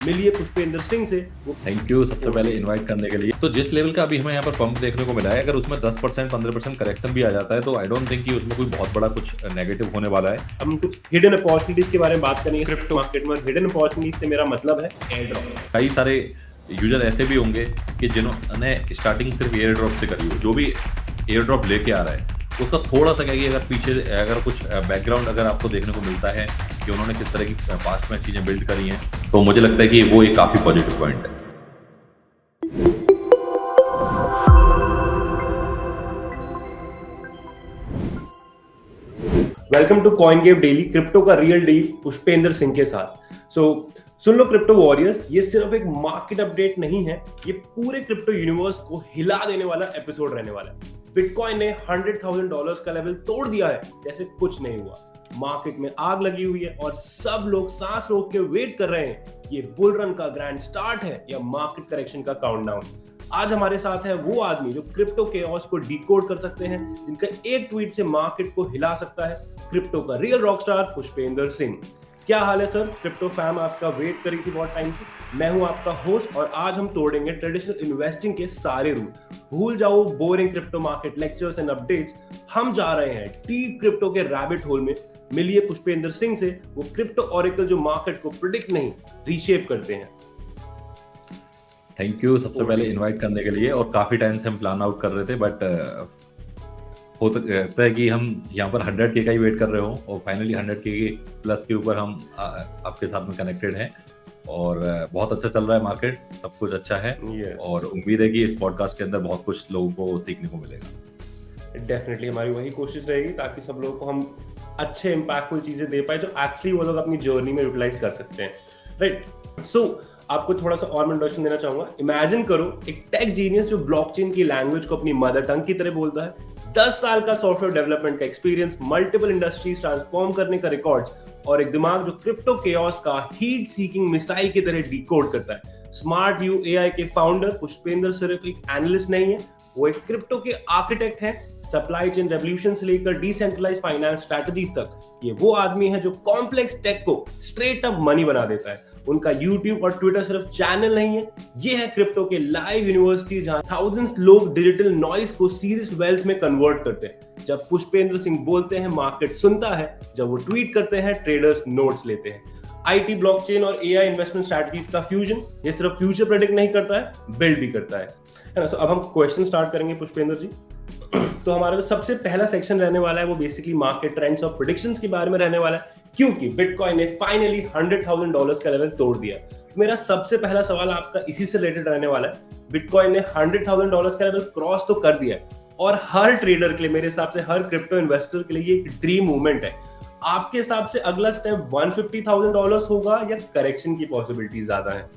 मिलिए पुष्पेंद्र सिंह से। Thank you सबसे पहले इनवाइट करने के लिए। तो जिस लेवल का अभी हमें यहाँ पर पंप देखने को मिला है, अगर उसमें 10% 15% करेक्शन भी आ जाता है तो आई डोंट थिंक कि उसमें कोई बहुत बड़ा कुछ नेगेटिव होने वाला है। हम कुछ हिडन अपॉर्चुनिटीज के बारे में बात करेंगे क्रिप्टो मार्केट में। हिडन अपॉर्चुनिटीज से मेरा मतलब है एयर ड्रॉप। कई सारे यूजर ऐसे भी होंगे कि जिन्होंने स्टार्टिंग सिर्फ एयर ड्रॉप से करी हो। जो भी एयर ड्रॉप लेके आ रहा है उसका थोड़ा सा क्या कि अगर पीछे अगर कुछ बैकग्राउंड अगर आपको देखने को मिलता है कि उन्होंने किस तरह की पास्ट में चीजें बिल्ड करी हैं, तो मुझे लगता है कि वो एक काफी पॉजिटिव पॉइंट है। वेलकम टू कॉइनगेव डेली, क्रिप्टो का रियल डील पुष्पेंद्र सिंह के साथ। सुन लो क्रिप्टो वॉरियर्स, ये सिर्फ एक मार्केट अपडेट नहीं है, ये पूरे क्रिप्टो यूनिवर्स को हिला देने वाला एपिसोड रहने वाला है। बिटकॉइन ने $100,000 का लेवल तोड़ दिया है जैसे कुछ नहीं हुआ। मार्केट में आग लगी हुई है और सब लोग सांस रोक के वेट कर रहे हैं, ये बुल रन का ग्रैंड स्टार्ट है या मार्केट करेक्शन का काउंटडाउन। आज हमारे साथ है वो आदमी जो क्रिप्टो केओस को डिकोड कर सकते हैं, जिनका एक ट्वीट से मार्केट को हिला सकता है, क्रिप्टो का रियल रॉकस्टार पुष्पेंद्र सिंह। क्या हाल है सर? क्रिप्टो फैम आपका वेट करी थी बहुत टाइम से। मैं हूं आपका होस्ट और आज हम तोड़ेंगे ट्रेडिशनल इन्वेस्टिंग के सारे रूल। भूल जाओ boring crypto market lectures and updates, हम जा रहे हैं डीप क्रिप्टो के रैबिट होल में। मिलिए पुष्पेंद्र सिंह से, वो क्रिप्टो ऑरेकल जो मार्केट को प्रिडिक्ट नहीं रीशेप करते हैं। थैंक यू सबसे पहले इनवाइट करने के लिए। और काफी टाइम से हम प्लान आउट कर रहे थे, बट हो सकता है कि हम यहाँ पर 100K का ही वेट कर रहे हो और फाइनली 100K प्लस के ऊपर हम आपके साथ में कनेक्टेड हैं और बहुत अच्छा चल रहा है मार्केट, सब कुछ अच्छा है। और उम्मीद है कि इस पॉडकास्ट के अंदर बहुत कुछ लोगों को सीखने को मिलेगा। डेफिनेटली हमारी वही कोशिश रहेगी ताकि सब लोगों को हम अच्छे इंपैक्टफुल चीजें दे पाए जो एक्चुअली वो लोग अपनी जर्नी में यूटिलाइज कर सकते हैं, राइट। सो आपको थोड़ा सा और इंट्रोडक्शन देना चाहूंगा। इमेजिन करो एक टेक जीनियस जो ब्लॉकचेन की लैंग्वेज को अपनी मदर टंग की तरह बोलता है, 10 साल का सॉफ्टवेयर डेवलपमेंट का एक्सपीरियंस, मल्टीपल इंडस्ट्रीज ट्रांसफॉर्म करने का रिकॉर्ड्स और एक दिमाग जो क्रिप्टो केओस का हीट सीकिंग मिसाइल की तरह डिकोड करता है। स्मार्ट व्यू एआई के फाउंडर पुष्पेंद्र सिर्फ एक एनालिस्ट नहीं है, वो एक क्रिप्टो के आर्किटेक्ट है। सप्लाई चेन रेवोल्यूशन से लेकर डिसेंट्रलाइज्ड फाइनेंस स्ट्रेटजीज तक ये वो आदमी है जो कॉम्प्लेक्स टेक को स्ट्रेट अप मनी बना देता है। उनका YouTube और Twitter सिर्फ चैनल नहीं है, ये है क्रिप्टो के लाइव यूनिवर्सिटी जहां थाउजेंड्स लोग डिजिटल नॉइज को सीरियस वेल्थ में कन्वर्ट करते हैं। जब पुष्पेंद्र सिंह बोलते हैं मार्केट सुनता है, जब वो ट्वीट करते हैं ट्रेडर्स नोट्स लेते हैं। आईटी, ब्लॉकचेन और एआई इन्वेस्टमेंट स्ट्रेटजीज का फ्यूजन, ये सिर्फ फ्यूचर प्रेडिक्ट नहीं करता है, बिल्ड भी करता है ना। तो अब हम क्वेश्चन स्टार्ट करेंगे पुष्पेंद्र जी। तो हमारा जो सबसे पहला सेक्शन रहने वाला है वो बेसिकली मार्केट ट्रेंड्स और प्रेडिक्शंस के बारे में रहने वाला है, क्योंकि बिटकॉइन ने फाइनली $100,000 का लेवल तोड़ दिया। तो मेरा सबसे पहला सवाल आपका इसी से रिलेटेड रहने वाला है। बिटकॉइन ने $100,000 का लेवल क्रॉस तो कर दिया है और हर ट्रेडर के लिए, मेरे हिसाब से हर क्रिप्टो इन्वेस्टर के लिए ये एक ड्रीम मूवमेंट है। आपके हिसाब से अगला स्टेप $150,000 होगा या करेक्शन की पॉसिबिलिटी ज्यादा है?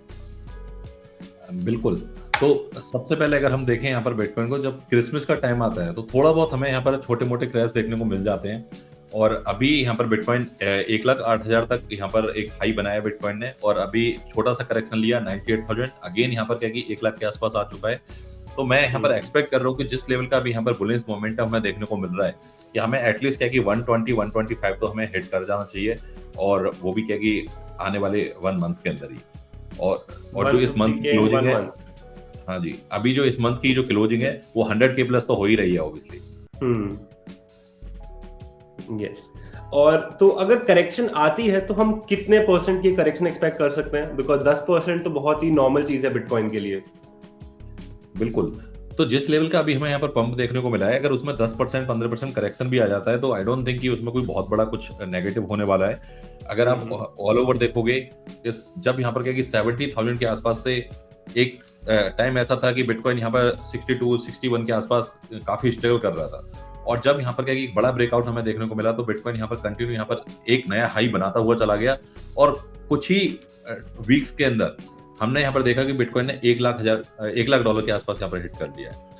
बिल्कुल। तो सबसे पहले अगर हम देखें यहाँ पर बिटकॉइन को, जब क्रिसमस का टाइम आता है तो थोड़ा बहुत हमें यहाँ पर छोटे मोटे क्रैश देखने को मिल जाते हैं। और अभी यहाँ पर बिटकॉइन 1,08,000 तक यहाँ पर एक हाई बनाया बिटकॉइन ने और अभी छोटा सा करेक्शन लिया 98,000। अगेन यहाँ पर क्या कि 1 लाख के आसपास आ चुका है। तो मैं यहाँ पर एक्सपेक्ट कर रहा हूँ कि जिस लेवल का अभी यहाँ पर बुलिश मोमेंटम हमें देखने को मिल रहा है कि हमें एटलीस्ट क्या कि 120 125 तो हमें हिट कर जाना चाहिए, और वो भी क्या कि आने वाले 1 मंथ के अंदर ही। और जो इस मंथ क्लोजिंग है, हाँ जी, अभी जो इस मंथ की जो क्लोजिंग है वो 100K प्लस तो हो ही रही है ऑब्वियसली। यस। और तो अगर करेक्शन आती है तो हम कितने परसेंट की करेक्शन एक्सपेक्ट कर सकते हैं? बिकॉज 10% तो बहुत ही नॉर्मल चीज है बिटकॉइन के लिए। बिल्कुल। तो जिस लेवल का अभी हमें यहाँ पर पंप देखने को मिला है, अगर उसमें 10% 15% करेक्शन भी आ जाता है तो आई डोंट थिंक कि उसमें कोई बहुत बड़ा कुछ नेगेटिव होने वाला है। अगर आप ऑल ओवर देखोगे, जब यहाँ पर क्या कि 70,000 के आसपास से एक टाइम ऐसा था कि बिटकॉइन यहाँ पर 62 61 के आसपास काफी स्ट्रगल कर रहा था, और जब यहाँ पर क्या कि बड़ा ब्रेकआउट हमें देखने को मिला तो बिटकॉइन यहाँ पर कंटिन्यू यहाँ पर एक नया हाई बनाता हुआ चला गया और कुछ ही वीक्स के अंदर हमने यहाँ पर देखा कि बिटकॉइन ने $1 लाख के आसपास यहाँ पर हिट कर दिया है।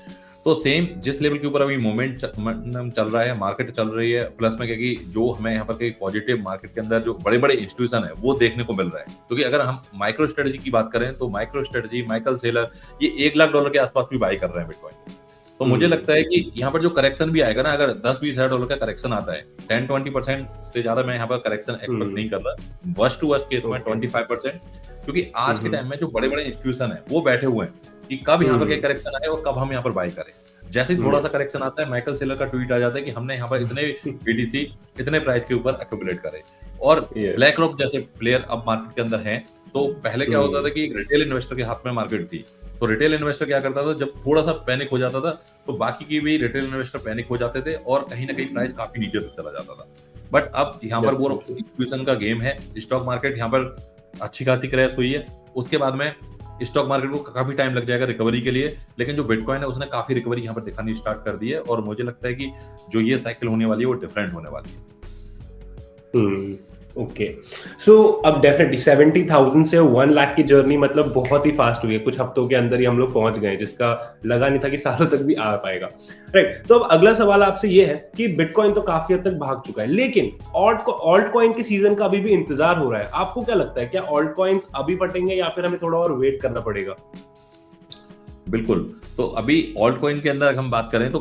तो सेम जिस लेवल के ऊपर अभी मोमेंट चल रहा है, मार्केट चल रही है, प्लस में क्या कि जो हमें यहाँ पर पॉजिटिव मार्केट के अंदर जो बड़े बड़े इंस्टीट्यूशन है वो देखने को मिल रहा है। क्योंकि अगर हम माइक्रो स्ट्रेटजी की बात करें तो माइक्रो स्ट्रेटजी, माइकल सेलर, ये $1 लाख के आसपास भी बाई कर रहे हैं बिटकॉइन। तो मुझे लगता है कि यहाँ पर जो करेक्शन भी आएगा ना, अगर 10-20 हज़ार डॉलर का करेक्शन आता है, 10-20% से ज्यादा मैं यहाँ पर करेक्शन एक्सपेक्ट नहीं कर रहा। वर्स्ट टू वर्स्ट केस में 25%, क्योंकि आज के टाइम में जो बड़े बड़े इंस्टीट्यूशन है वो बैठे हुए हैं कि कब यहाँ पर क्या करेक्शन आए और कब हम यहाँ पर बाय करें। जैसे ही थोड़ा सा करेक्शन आता है, माइकल सेलर का ट्वीट आ जाता है कि हमने यहाँ पर इतने बीटीसी इतने प्राइस के ऊपर एक्यूमुलेट करे। और ब्लैक रॉक जैसे प्लेयर अब मार्केट के अंदर हैं। तो पहले क्या होता था कि एक रिटेल इन्वेस्टर के हाथ में मार्केट थी, तो रिटेल इन्वेस्टर क्या करता था, जब थोड़ा सा पैनिक हो जाता था तो बाकी की भी रिटेल इन्वेस्टर पैनिक हो जाते थे और कहीं ना कहीं प्राइस काफी नीचे तक चला जाता था। बट अब यहाँ पर वो इंस्टीट्यूशन का गेम है, स्टॉक मार्केट यहाँ पर अच्छी खासी क्रैश हुई है, उसके बाद में स्टॉक मार्केट को काफी टाइम लग जाएगा रिकवरी के लिए, लेकिन जो बिटकॉइन है उसने काफी रिकवरी यहाँ पर दिखानी स्टार्ट कर दी है और मुझे लगता है कि जो ये साइकिल होने वाली है वो डिफरेंट होने वाली है। ओके, सो अब डेफिनेटली 70,000 से 1 लाख की जर्नी मतलब बहुत ही फास्ट हुई है, कुछ हफ्तों के अंदर ही हम लोग पहुंच गए, जिसका लगा नहीं था कि सालों तक भी आ पाएगा, राइट। तो अब अगला सवाल आपसे ये है कि बिटकॉइन तो काफी हद तक भाग चुका है, लेकिन ऑल्ट कॉइन के सीजन का अभी भी इंतजार हो रहा है। आपको क्या लगता है, क्या ऑल्ट कॉइन्स अभी फटेंगे या फिर हमें थोड़ा और वेट करना पड़ेगा? बिल्कुल, तो अभी ऑल्ट कॉइन के अंदर अगर हम बात करें तो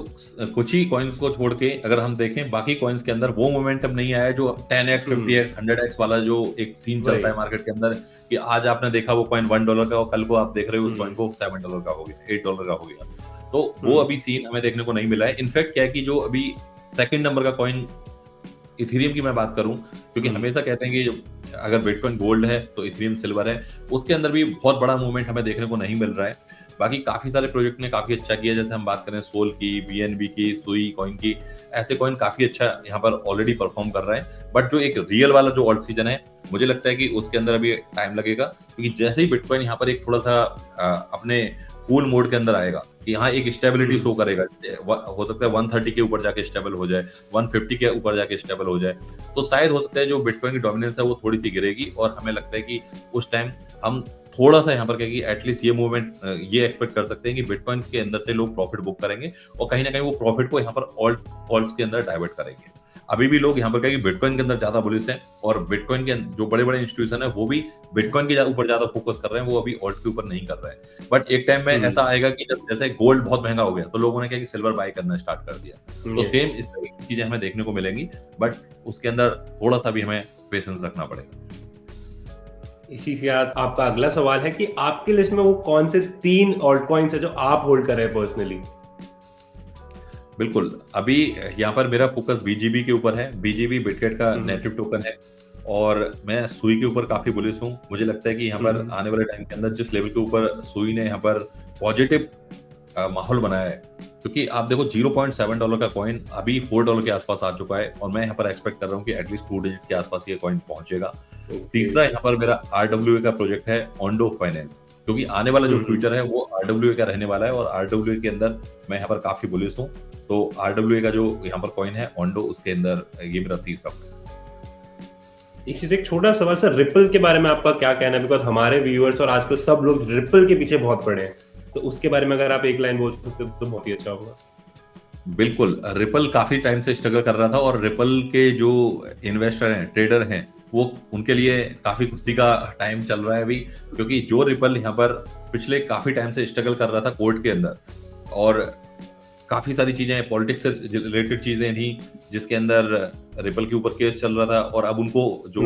कुछ ही कॉइन्स को छोड़ के अगर हम देखें, बाकी कॉइन्स के अंदर वो मोमेंटम नहीं आया जो 10x 50x 100x वाला जो एक सीन चलता है मार्केट के अंदर, कि आज आपने देखा वो कॉइन $1 का और कल को आप देख रहे हो उस कॉइन को $7 का हो गया, $8 का हो गया। तो वो अभी सीन हमें देखने को नहीं मिला है। इनफैक्ट क्या है कि जो अभी सेकंड नंबर का कॉइन इथेरियम की मैं बात करूं, क्योंकि हमेशा कहते हैं कि अगर बिटकॉइन गोल्ड है तो इथेरियम सिल्वर है, उसके अंदर भी बहुत बड़ा मूवमेंट हमें देखने को नहीं मिल रहा है। बाकी काफी सारे प्रोजेक्ट ने काफी अच्छा किया, जैसे हम बात करें सोल की, बीएनबी की, सुई कॉइन की, ऐसे कॉइन काफी अच्छा यहाँ पर ऑलरेडी परफॉर्म कर रहे हैं। बट जो एक रियल वाला जो ऑल्ट सीजन है, मुझे लगता है कि उसके अंदर अभी टाइम लगेगा, क्योंकि जैसे ही बिटकॉइन यहाँ पर एक थोड़ा सा अपने कूल मोड के अंदर आएगा कि यहाँ एक स्टेबिलिटी शो करेगा, हो सकता है 130 के ऊपर जाके स्टेबल हो जाए, 150 के ऊपर जाके स्टेबल हो जाए, तो शायद हो सकता है जो बिटकॉइन की डोमिनेंस है वो थोड़ी सी गिरेगी और हमें लगता है कि उस टाइम हम थोड़ा सा यहाँ पर क्या कि एटलीस्ट ये मूवमेंट ये एक्सपेक्ट कर सकते हैं कि बिटकॉइन के अंदर से लोग प्रॉफिट बुक करेंगे और कहीं ना कहीं वो प्रॉफिट को यहाँ पर ऑल्ट्स के अंदर डाइवर्ट करेंगे। अभी भी लोग यहाँ पर क्या कि बिटकॉइन के अंदर ज्यादा बुलिश हैं और बिटकॉइन के जो बड़े बड़े इंस्टीट्यूशन है वो भी बिटकॉइन के ऊपर ज्यादा फोकस कर रहे हैं, वो अभी ऑल्ट के ऊपर नहीं कर रहे हैं। बट एक टाइम में ऐसा आएगा कि जब जैसे गोल्ड बहुत महंगा हो गया तो लोगों ने क्या कि सिल्वर बाय करना स्टार्ट कर दिया, तो सेम इस तरह की चीजें हमें देखने को मिलेंगी, बट उसके अंदर थोड़ा सा भी हमें पेशेंस रखना पड़ेगा। इसी से आपका अगला सवाल है कि आपकी लिस्ट में वो कौन से 3 ऑल्ट कॉइन्स है जो आप होल्ड कर रहे हैं पर्सनली? बिल्कुल, अभी यहाँ पर मेरा फोकस बीजीबी के ऊपर है। बीजीबी बिटकेट का नेटिव टोकन है और मैं सुई के ऊपर काफी बुलिश हूँ। मुझे लगता है कि यहाँ पर आने वाले टाइम के अंदर जिस लेवल के ऊपर सुई ने यहाँ पर पॉजिटिव माहौल बनाया है, क्योंकि आप देखो $0.7 का कॉइन अभी $4 के आसपास आ चुका है और मैं यहाँ पर एक्सपेक्ट कर रहा हूँ कि एटलीस्ट 2 डिजिट के आसपास ये कॉइन पहुंचेगा। तीसरा यहाँ पर मेरा RWA का प्रोजेक्ट है, ओंडो फाइनेंस, क्योंकि आने वाला जो फ्यूचर है वो RWA का रहने वाला है और RWA के अंदर मैं यहाँ पर काफी बुलिश हूँ। तो RWA का जो यहाँ पर कॉइन है ओंडो, उसके अंदर ये मेरा तीसरा। इसी से एक छोटा सवाल सर, रिपल के बारे में आपका क्या कहना है? बिकॉज हमारे व्यूअर्स और आजकल सब लोग रिपल के पीछे बहुत पड़े हैं, तो उसके बारे में अगर आप एक लाइन बोल सकते तो बहुत ही अच्छा होगा। बिल्कुल, रिपल काफी टाइम से स्ट्रगल कर रहा था और रिपल के जो इन्वेस्टर हैं, ट्रेडर हैं, वो उनके लिए काफी खुशी का टाइम चल रहा है अभी, क्योंकि जो रिपल यहाँ पर पिछले काफी टाइम से स्ट्रगल कर रहा था कोर्ट के अंदर और काफी सारी चीजें पॉलिटिक्स से रिलेटेड चीजें थी जिसके अंदर रिपल के ऊपर केस चल रहा था और अब उनको जो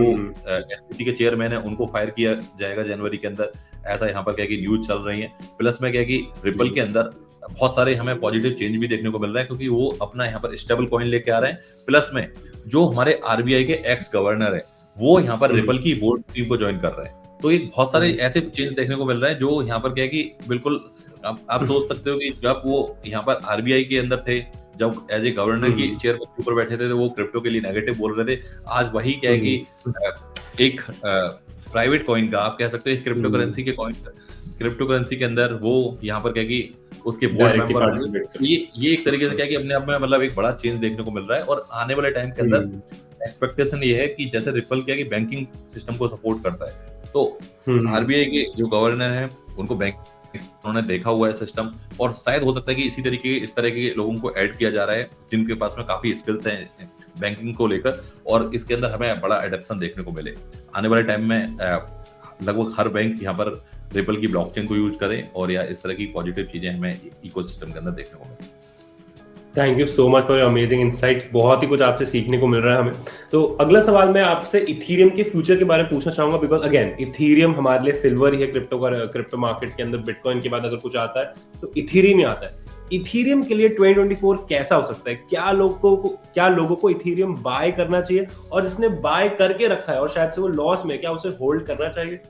एसईसी के चेयरमैन है उनको फायर किया जाएगा जनवरी के अंदर, ऐसा यहाँ पर क्या कि न्यूज चल रही है। प्लस में क्या कि रिपल के अंदर बहुत सारे हमें पॉजिटिव चेंज भी देखने को मिल रहा है, क्योंकि वो अपना यहाँ पर स्टेबल कॉइन लेके आ रहे हैं। प्लस में जो हमारे आरबीआई के एक्स गवर्नर है वो यहाँ पर रिपल की बोर्ड टीम को ज्वाइन कर रहे हैं। तो एक बहुत सारे ऐसे चेंज देखने को मिल रहा है जो यहाँ पर क्या है कि बिल्कुल आप सोच सकते हो कि जब वो यहाँ पर आरबीआई के अंदर थे, जब एज ए गवर्नर की चेयर के ऊपर बैठे थे तो वो क्रिप्टो के लिए नेगेटिव बोल रहे थे। आज वही क्या है कि एक प्राइवेट कॉइन का, आप कह सकते हैं क्रिप्टो करेंसी के कॉइन, क्रिप्टो करेंसी के अंदर वो यहाँ पर क्या कि उसके बोर्ड मेंबर, ये एक तरीके से क्या कि अपने आप में मतलब एक बड़ा चेंज देखने को मिल रहा है। और आने वाले टाइम के अंदर एक्सपेक्टेशन ये है कि जैसे रिपल क्या कि बैंकिंग सिस्टम को सपोर्ट करता है, तो आरबीआई के जो गवर्नर हैं उनको बैंक उन्होंने देखा हुआ है सिस्टम, और शायद हो सकता है कि इस तरह के लोगों को ऐड किया जा रहा है जिनके पास में काफी स्किल्स हैं बैंकिंग को लेकर, और इसके अंदर हमें बड़ा एडेप्शन देखने को मिले। आने वाले टाइम में लगभग हर बैंक यहाँ पर रिपल की ब्लॉकचेन को यूज करें और या इस तरह की पॉजिटिव चीजें हमें इकोसिस्टम के अंदर देखने को मिले। Thank you so much for your amazing insights, बहुत ही कुछ आपसे सीखने को मिल रहा है हमें। तो अगला सवाल मैं आपसे इथीरियम के फ्यूचर के बारे में पूछना चाहूंगा, बिकॉज अगेन इथीरियम हमारे लिए सिल्वर ही है क्रिप्टो मार्केट के अंदर। बिटकॉइन के बाद अगर कुछ आता है तो इथीरियम ही आता है। इथीरियम के लिए 2024 कैसा हो सकता है? क्या लोगों को इथीरियम बाय करना चाहिए, और जिसने बाय करके रखा है और शायद से वो लॉस में, क्या उसे होल्ड करना चाहिए?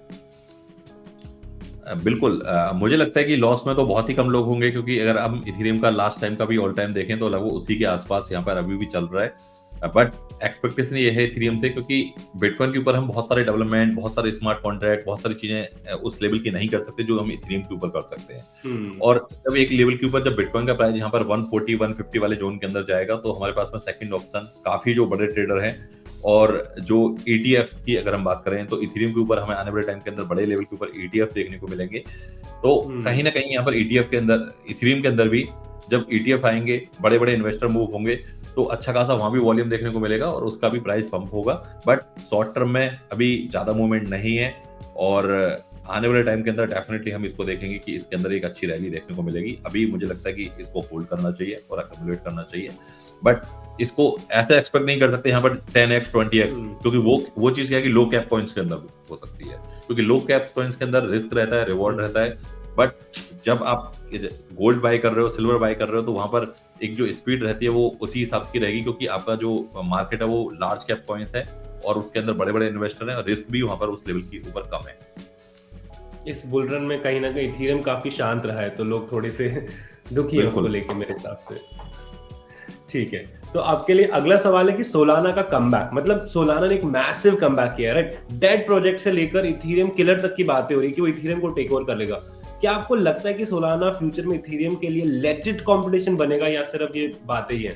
बिल्कुल, मुझे लगता है कि लॉस में तो बहुत ही कम लोग होंगे, क्योंकि अगर हम इथेरियम का लास्ट टाइम का भी ऑल टाइम देखें तो लगभग उसी के आसपास यहाँ पर अभी भी चल रहा है। बट एक्सपेक्टेशन ये है इथेरियम से, क्योंकि बिटकॉइन के ऊपर हम बहुत सारे डेवलपमेंट, बहुत सारे स्मार्ट कॉन्ट्रैक्ट, बहुत सारी चीजें उस लेवल की नहीं कर सकते जो हम इथेरियम के ऊपर कर सकते हैं। और जब एक लेवल के ऊपर जब बिटकॉइन का प्राइस यहाँ पर 140 150 वाले जोन के अंदर जाएगा तो हमारे पास में सेकंड ऑप्शन काफी जो बड़े ट्रेडर हैं और जो ETF की अगर हम बात करें तो इथेरियम के ऊपर हमें आने वाले टाइम के अंदर बड़े लेवल के ऊपर ETF देखने को मिलेंगे। तो कहीं ना कहीं यहाँ पर ETF के अंदर, इथेरियम के अंदर भी जब ETF आएंगे, बड़े बड़े इन्वेस्टर मूव होंगे तो अच्छा खासा वहां भी वॉल्यूम देखने को मिलेगा और उसका भी प्राइस पंप होगा। बट शॉर्ट टर्म में अभी ज्यादा मूवमेंट नहीं है और आने वाले टाइम के अंदर डेफिनेटली हम इसको देखेंगे कि इसके अंदर एक अच्छी रैली देखने को मिलेगी। अभी मुझे लगता है कि इसको होल्ड करना चाहिए और अक्यूमुलेट करना चाहिए, बट इसको ऐसे एक्सपेक्ट नहीं कर सकते यहाँ पर 10x 20x, क्योंकि वो चीज क्या है कि लो कैप कॉइन्स के अंदर हो सकती है, क्योंकि लो कैप कॉइन्स के अंदर रिस्क रहता है, रिवॉर्ड रहता है। बट जब आप गोल्ड बाय कर रहे हो, सिल्वर बाय कर रहे हो, तो वहां पर एक जो स्पीड रहती है वो उसी हिसाब की रहेगी, क्योंकि आपका जो मार्केट है वो लार्ज कैप कॉइन्स है और उसके अंदर बड़े बड़े इन्वेस्टर हैं और रिस्क भी वहां पर उस लेवल के ऊपर कम है। इस बुल रन में कहीं ना कहीं इथेरियम काफी शांत रहा है, तो लोग थोड़े से दुखी है उसको लेके मेरे हिसाब से। ठीक है, तो आपके लिए अगला सवाल है कि सोलाना का कमबैक, मतलब सोलाना ने एक मैसिव कमबैक किया है, राइट? डेड प्रोजेक्ट से लेकर इथेरियम किलर तक की बातें हो रही है कि वो इथेरियम को टेक ओवर कर लेगा। क्या आपको लगता है कि सोलाना फ्यूचर में इथेरियम के लिए लेजिट कंपटीशन बनेगा या सिर्फ ये बातें ही हैं?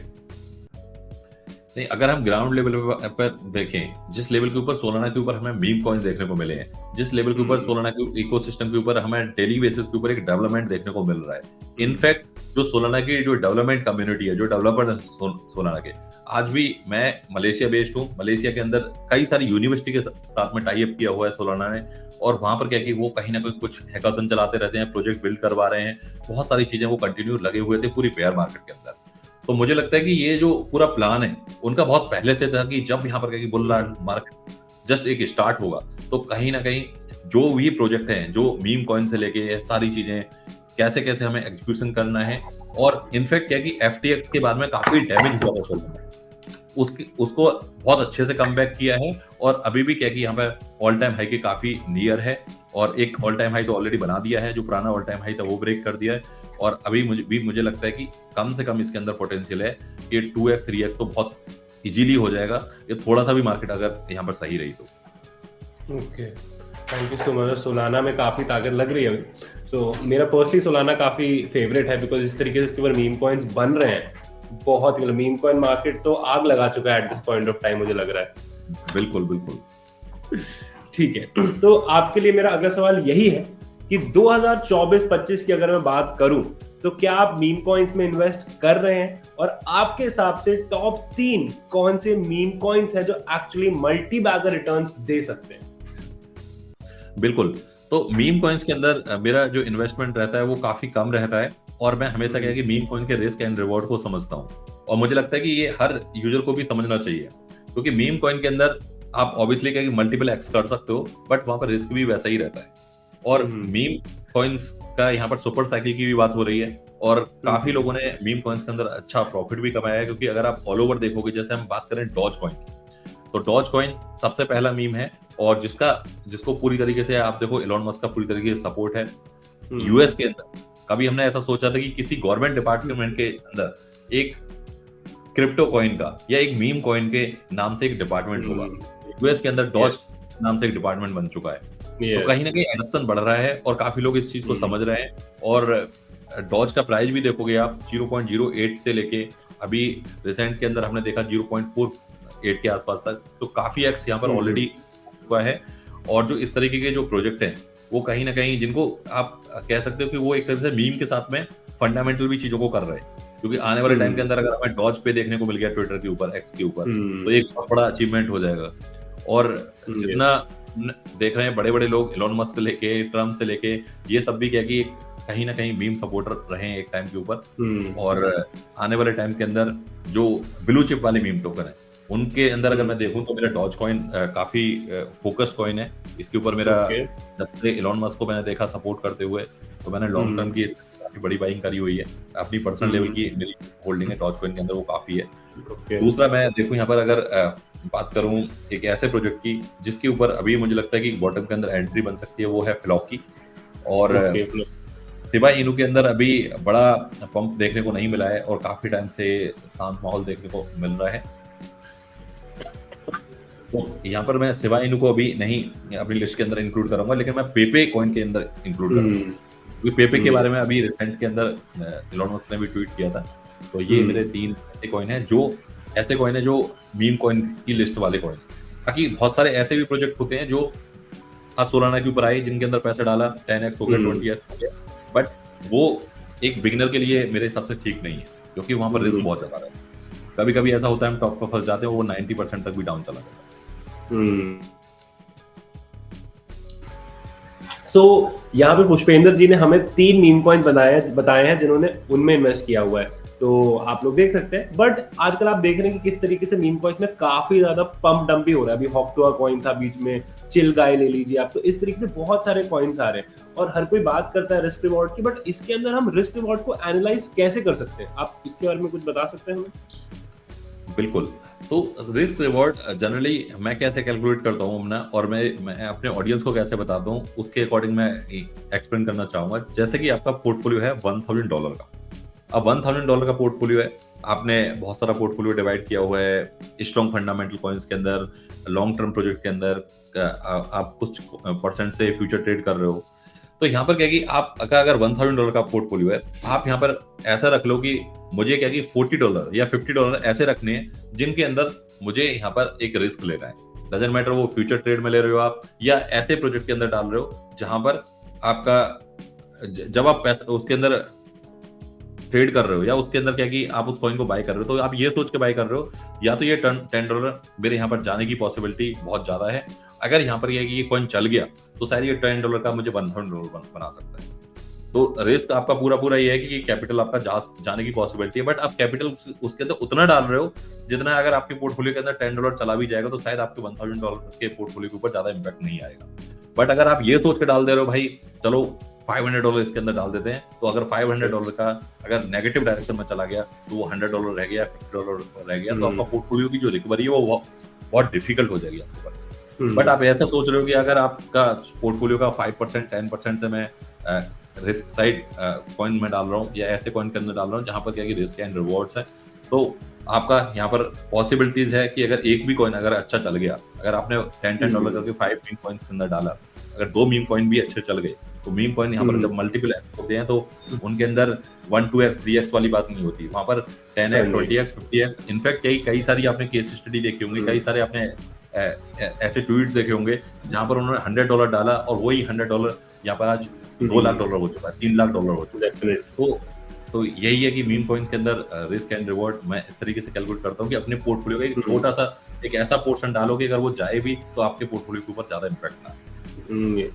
नहीं, अगर हम ग्राउंड लेवल पर देखें, जिस लेवल के ऊपर सोलाना के ऊपर हमें मीम कॉइन देखने को मिले हैं, जिस लेवल के ऊपर सोलाना के इकोसिस्टम के ऊपर हमें डेली बेसिस के ऊपर एक डेवलपमेंट देखने को मिल रहा है। इनफैक्ट जो सोलाना की जो डेवलपमेंट कम्युनिटी है, जो डेवलपर सोलाना के, आज भी मैं मलेशिया बेस्ड हूँ, मलेशिया के अंदर कई सारी यूनिवर्सिटी के साथ में टाई अप किया हुआ है सोलाना ने, और वहां पर क्या कि वो कहीं ना कहीं कुछ हैकाथन चलाते रहते हैं, प्रोजेक्ट बिल्ड करवा रहे हैं, बहुत सारी चीजें वो कंटिन्यू लगे हुए थे पूरी बेयर मार्केट के अंदर। तो मुझे लगता है कि ये जो पूरा प्लान है उनका बहुत पहले से था कि जब यहाँ पर क्या बुल मार्केट जस्ट एक स्टार्ट होगा तो कहीं ना कहीं जो भी प्रोजेक्ट हैं, जो मीम कॉइन से लेके ये सारी चीजें कैसे कैसे हमें एग्जीक्यूशन करना है, और इनफैक्ट क्या कि FTX के बाद में काफी डैमेज हुआ था सोलाना, उसको बहुत अच्छे से कम बैक किया है और अभी भी क्या कि यहाँ पर ऑल टाइम हाई के काफी नियर है और एक ऑल टाइम हाई तो ऑलरेडी बना दिया है, जो पुराना ऑल टाइम हाई था वो ब्रेक कर दिया है और अभी मुझे लगता है कि कम से कम इसके अंदर पोटेंशियल है कि 2x 3x तो बहुत इजीली हो जाएगा, ये थोड़ा सा भी मार्केट अगर यहाँ पर सही रही तो। Okay, thank you so much. Solana में काफी ताकत लग रही है अभी। सो मेरा पर्सनली सोलाना काफी फेवरेट है, बिकॉज इस तरीके से इसके ऊपर मीम कॉइन्स बन रहे हैं, बहुत ही, मतलब मीम कॉइन मार्केट तो आग लगा चुका है at this point of time, मुझे लग रहा है। बिल्कुल बिल्कुल। ठीक है, तो आपके लिए मेरा अगला सवाल यही है कि 2024-25 की अगर मैं बात करूं तो क्या आप मीम कॉइन्स में इन्वेस्ट कर रहे हैं, और आपके हिसाब से टॉप 3 कौन से मीम कॉइन्स हैं जो एक्चुअली मल्टी बैगर रिटर्न्स दे सकते हैं? बिल्कुल, तो मीम कॉइन्स के अंदर मेरा जो इन्वेस्टमेंट रहता है वो काफी कम रहता है और मैं हमेशा क्या है कि मीम कॉइन के रिस्क एंड रिवॉर्ड को समझता हूँ और मुझे लगता है कि ये हर यूजर को भी समझना चाहिए, क्योंकि मीम कॉइन के अंदर आप ऑब्वियसली क्या कि मल्टीपल एक्स कर सकते हो, बट वहां पर रिस्क भी वैसा ही रहता है। और मीम कॉइन्स का यहाँ पर सुपर साइकिल की भी बात हो रही है और काफी लोगों ने मीम कॉइन्स के अंदर अच्छा प्रॉफिट भी कमाया है, क्योंकि अगर आप ऑल ओवर देखोगे, जैसे हम बात करें डॉज कॉइन की, तो डॉज कॉइन सबसे पहला मीम है और जिसको पूरी तरीके से आप देखो इलॉन मस्क का पूरी तरीके से सपोर्ट है यूएस के अंदर। कभी हमने ऐसा सोचा था कि किसी गवर्नमेंट डिपार्टमेंट के अंदर एक क्रिप्टो कॉइन का या एक मीम कॉइन के नाम से एक डिपार्टमेंट होगा? यूएस के अंदर डॉज नाम से एक डिपार्टमेंट बन चुका है। तो कहीं ना कहीं एडप्शन बढ़ रहा है और काफी लोग इस चीज को समझ रहे हैं और डॉज का प्राइस भी देखोगे आप 0.08 से लेके अभी रिसेंट के अंदर हमने देखा 0.48 के आसपास तक, तो काफी एक्स यहाँ पर ऑलरेडी हुआ है। और जो इस तरीके के जो प्रोजेक्ट हैं वो कहीं ना कहीं जिनको आप कह सकते हो कि वो एक तरह से मीम के साथ में फंडामेंटल भी चीजों को कर रहे हैं, क्योंकि आने वाले टाइम के अंदर अगर हमें डॉज पे देखने को मिल गया ट्विटर के ऊपर, एक्स के ऊपर, तो एक बहुत बड़ा अचीवमेंट हो जाएगा। और जितना देख रहे हैं बड़े बड़े लोग एलोन मस्क से लेके ट्रम्प से लेके ये सब भी क्या कि कहीं ना कहीं मीम सपोर्टर रहे हैं एक टाइम के ऊपर। और आने वाले टाइम के अंदर जो ब्लू चिप वाले मीम टोकन है उनके अंदर अगर मैं देखूं तो मेरा डॉज कॉइन काफी फोकस्ड कॉइन है। इसके ऊपर मेरा जब से एलोन मस्क को मैंने देखा सपोर्ट करते हुए तो मैंने लॉन्ग टर्म की काफी बड़ी बाइंग करी हुई है। अपनी पर्सनल लेवल की मेरी होल्डिंग है डॉज कॉइन के अंदर, वो काफी है। दूसरा मैं देखूं यहाँ पर अगर बात करूं एक ऐसे प्रोजेक्ट की जिसके ऊपर अभी मुझे लगता है कि बॉटम के अंदर एंट्री बन सकती है, वो है फ्लॉकी। और शिबा इनू के अंदर अभी बड़ा पंप देखने को नहीं मिला है और काफी टाइम से शांत माहौल देखने को मिल रहा है। तो यहाँ पर मैं शिबा इनू को अभी नहीं अपनी लिस्ट के अंदर इंक्लूड करूंगा, लेकिन मैं पेपे कॉइन के अंदर इंक्लूड करूंगा क्योंकि पेपे के बारे में अभी रिसेंट के अंदर एलोन मस्क ने भी ट्वीट किया था। तो ये मेरे 3 ऐसे कॉइन है जो मीम कॉइन की लिस्ट वाले कॉइन। बाकी बहुत सारे ऐसे भी प्रोजेक्ट होते हैं जो आज सोलाना के ऊपर आए जिनके अंदर पैसा डाला 10x हो गया 20x हो गया, बट वो एक बिगिनर के लिए मेरे हिसाब से ठीक नहीं है क्योंकि वहां पर रिस्क बहुत ज्यादा है। कभी कभी ऐसा होता है हम टॉप पर फंस जाते हैं, वो 90% तक भी डाउन चला जाता है। यहाँ पे पुष्पेंद्र जी ने हमें 3 मीम कॉइन बताए हैं जिन्होंने उनमें इन्वेस्ट किया हुआ है, तो आप लोग देख सकते हैं। बट आजकल आप देख रहे हैं कि किस तरीके से मीम कॉइन्स में काफी ज्यादा पंप डंप भी हो रहा है। अभी हॉकटुआ कॉइन था बीच में, चिल गाय ले लीजिए आप, तो इस तरीके से बहुत सारे कॉइन्स आ रहे हैं और हर कोई बात करता है रिस्क रिवॉर्ड की, बट इसके अंदर हम रिस्क रिवॉर्ड को एनालाइज कैसे कर सकते हैं? आप इसके बारे में कुछ बता सकते हैं हमें? बिल्कुल। तो रिस्क रिवॉर्ड जनरली मैं कैसे कैलकुलेट करता हूँ अपना, और मैं अपने ऑडियंस को कैसे बताता हूँ उसके अकॉर्डिंग मैं एक्सप्लेन करना चाहूंगा। जैसे कि आपका पोर्टफोलियो है $1000 का। अब $1000 का पोर्टफोलियो है, आपने बहुत सारा पोर्टफोलियो डिवाइड किया हुआ है स्ट्रॉन्ग फंडामेंटल कॉइन्स के अंदर, लॉन्ग टर्म प्रोजेक्ट के अंदर, आप कुछ परसेंट से फ्यूचर ट्रेड कर रहे हो। तो यहाँ पर क्या कि आप अगर $1000 का पोर्टफोलियो है, आप यहाँ पर ऐसा रख लो कि मुझे क्या कि $40 या $50 ऐसे रखने हैं जिनके अंदर मुझे यहाँ पर एक रिस्क लेना है। डजंट मैटर वो फ्यूचर ट्रेड में ले रहे हो आप या ऐसे प्रोजेक्ट के अंदर डाल रहे हो जहां पर आपका जब आप पैसा उसके अंदर ट्रेड कर रहे हो या उसके अंदर क्या कि आप उस कॉइन को बाय कर रहे हो, तो आप ये सोच के बाय कर रहे हो या तो ये $10 मेरे यहाँ पर जाने की पॉसिबिलिटी बहुत ज्यादा है। अगर यहाँ पर ये कॉइन चल गया तो शायद ये $10 का मुझे $100 बना सकता है। तो रिस्क आपका पूरा ये है कि कैपिटल आपका जाने की पॉसिबिलिटी है, बट आप कैपिटल उसके अंदर उतना डाल रहे हो जितना अगर आपके पोर्टफोलियो के अंदर $10 चला भी जाएगा तो शायद आपके $1000 के पोर्टफोलियो के ऊपर ज्यादा इंपैक्ट नहीं आएगा। बट अगर आप ये सोच के डाल दे रहे हो भाई चलो $500 इसके अंदर डाल देते हैं, तो अगर $500 का अगर नेगेटिव डायरेक्शन में चला गया तो वो $100 रह गया, $50 रह गया, तो आपका पोर्टफोलियो की जो रिकवरी है वो बहुत डिफिकल्ट हो जाएगी आपके पास। बट आप ऐसा सोच रहे हो कि अगर आपका पोर्टफोलियो का 5% 10% से मैं रिस्क साइड कॉइन में डाल रहा हूँ या ऐसे कॉइन के अंदर डाल रहा हूँ जहां पर क्या रिस्क एंड रिवॉर्ड्स है, तो आपका यहाँ पर पॉसिबिलिटीज है कि अगर एक भी कॉइन अगर अच्छा चल गया, अगर आपने $10 करके 5 मीम कॉइन्स के अंदर डाला, अगर 2 मीम कॉइन भी अच्छे चल गए तो मीम कॉइन यहाँ पर जब मल्टीपल होते हैं तो उनके अंदर 1 2x 3x वाली बात नहीं होती, वहां पर 10x 20x 50x। इनफैक्ट कई सारी आपने केस स्टडी देखी होंगी, कई सारे आपने ऐसे ट्वीट्स देखे होंगे जहां पर उन्होंने $100 डाला और वही $100 यहाँ पर आज $2 लाख हो चुका है, $3 लाख हो चुका है। तो यही है कि मीम कॉइन्स के अंदर रिस्क एंड रिवॉर्ड मैं इस तरीके से कैलकुलेट करता हूँ कि अपने पोर्टफोलियो का एक छोटा सा एक ऐसा पोर्शन डालो कि अगर वो जाए भी तो आपके पोर्टफोलियो के ऊपर ज्यादा इम्पैक्ट ना आए।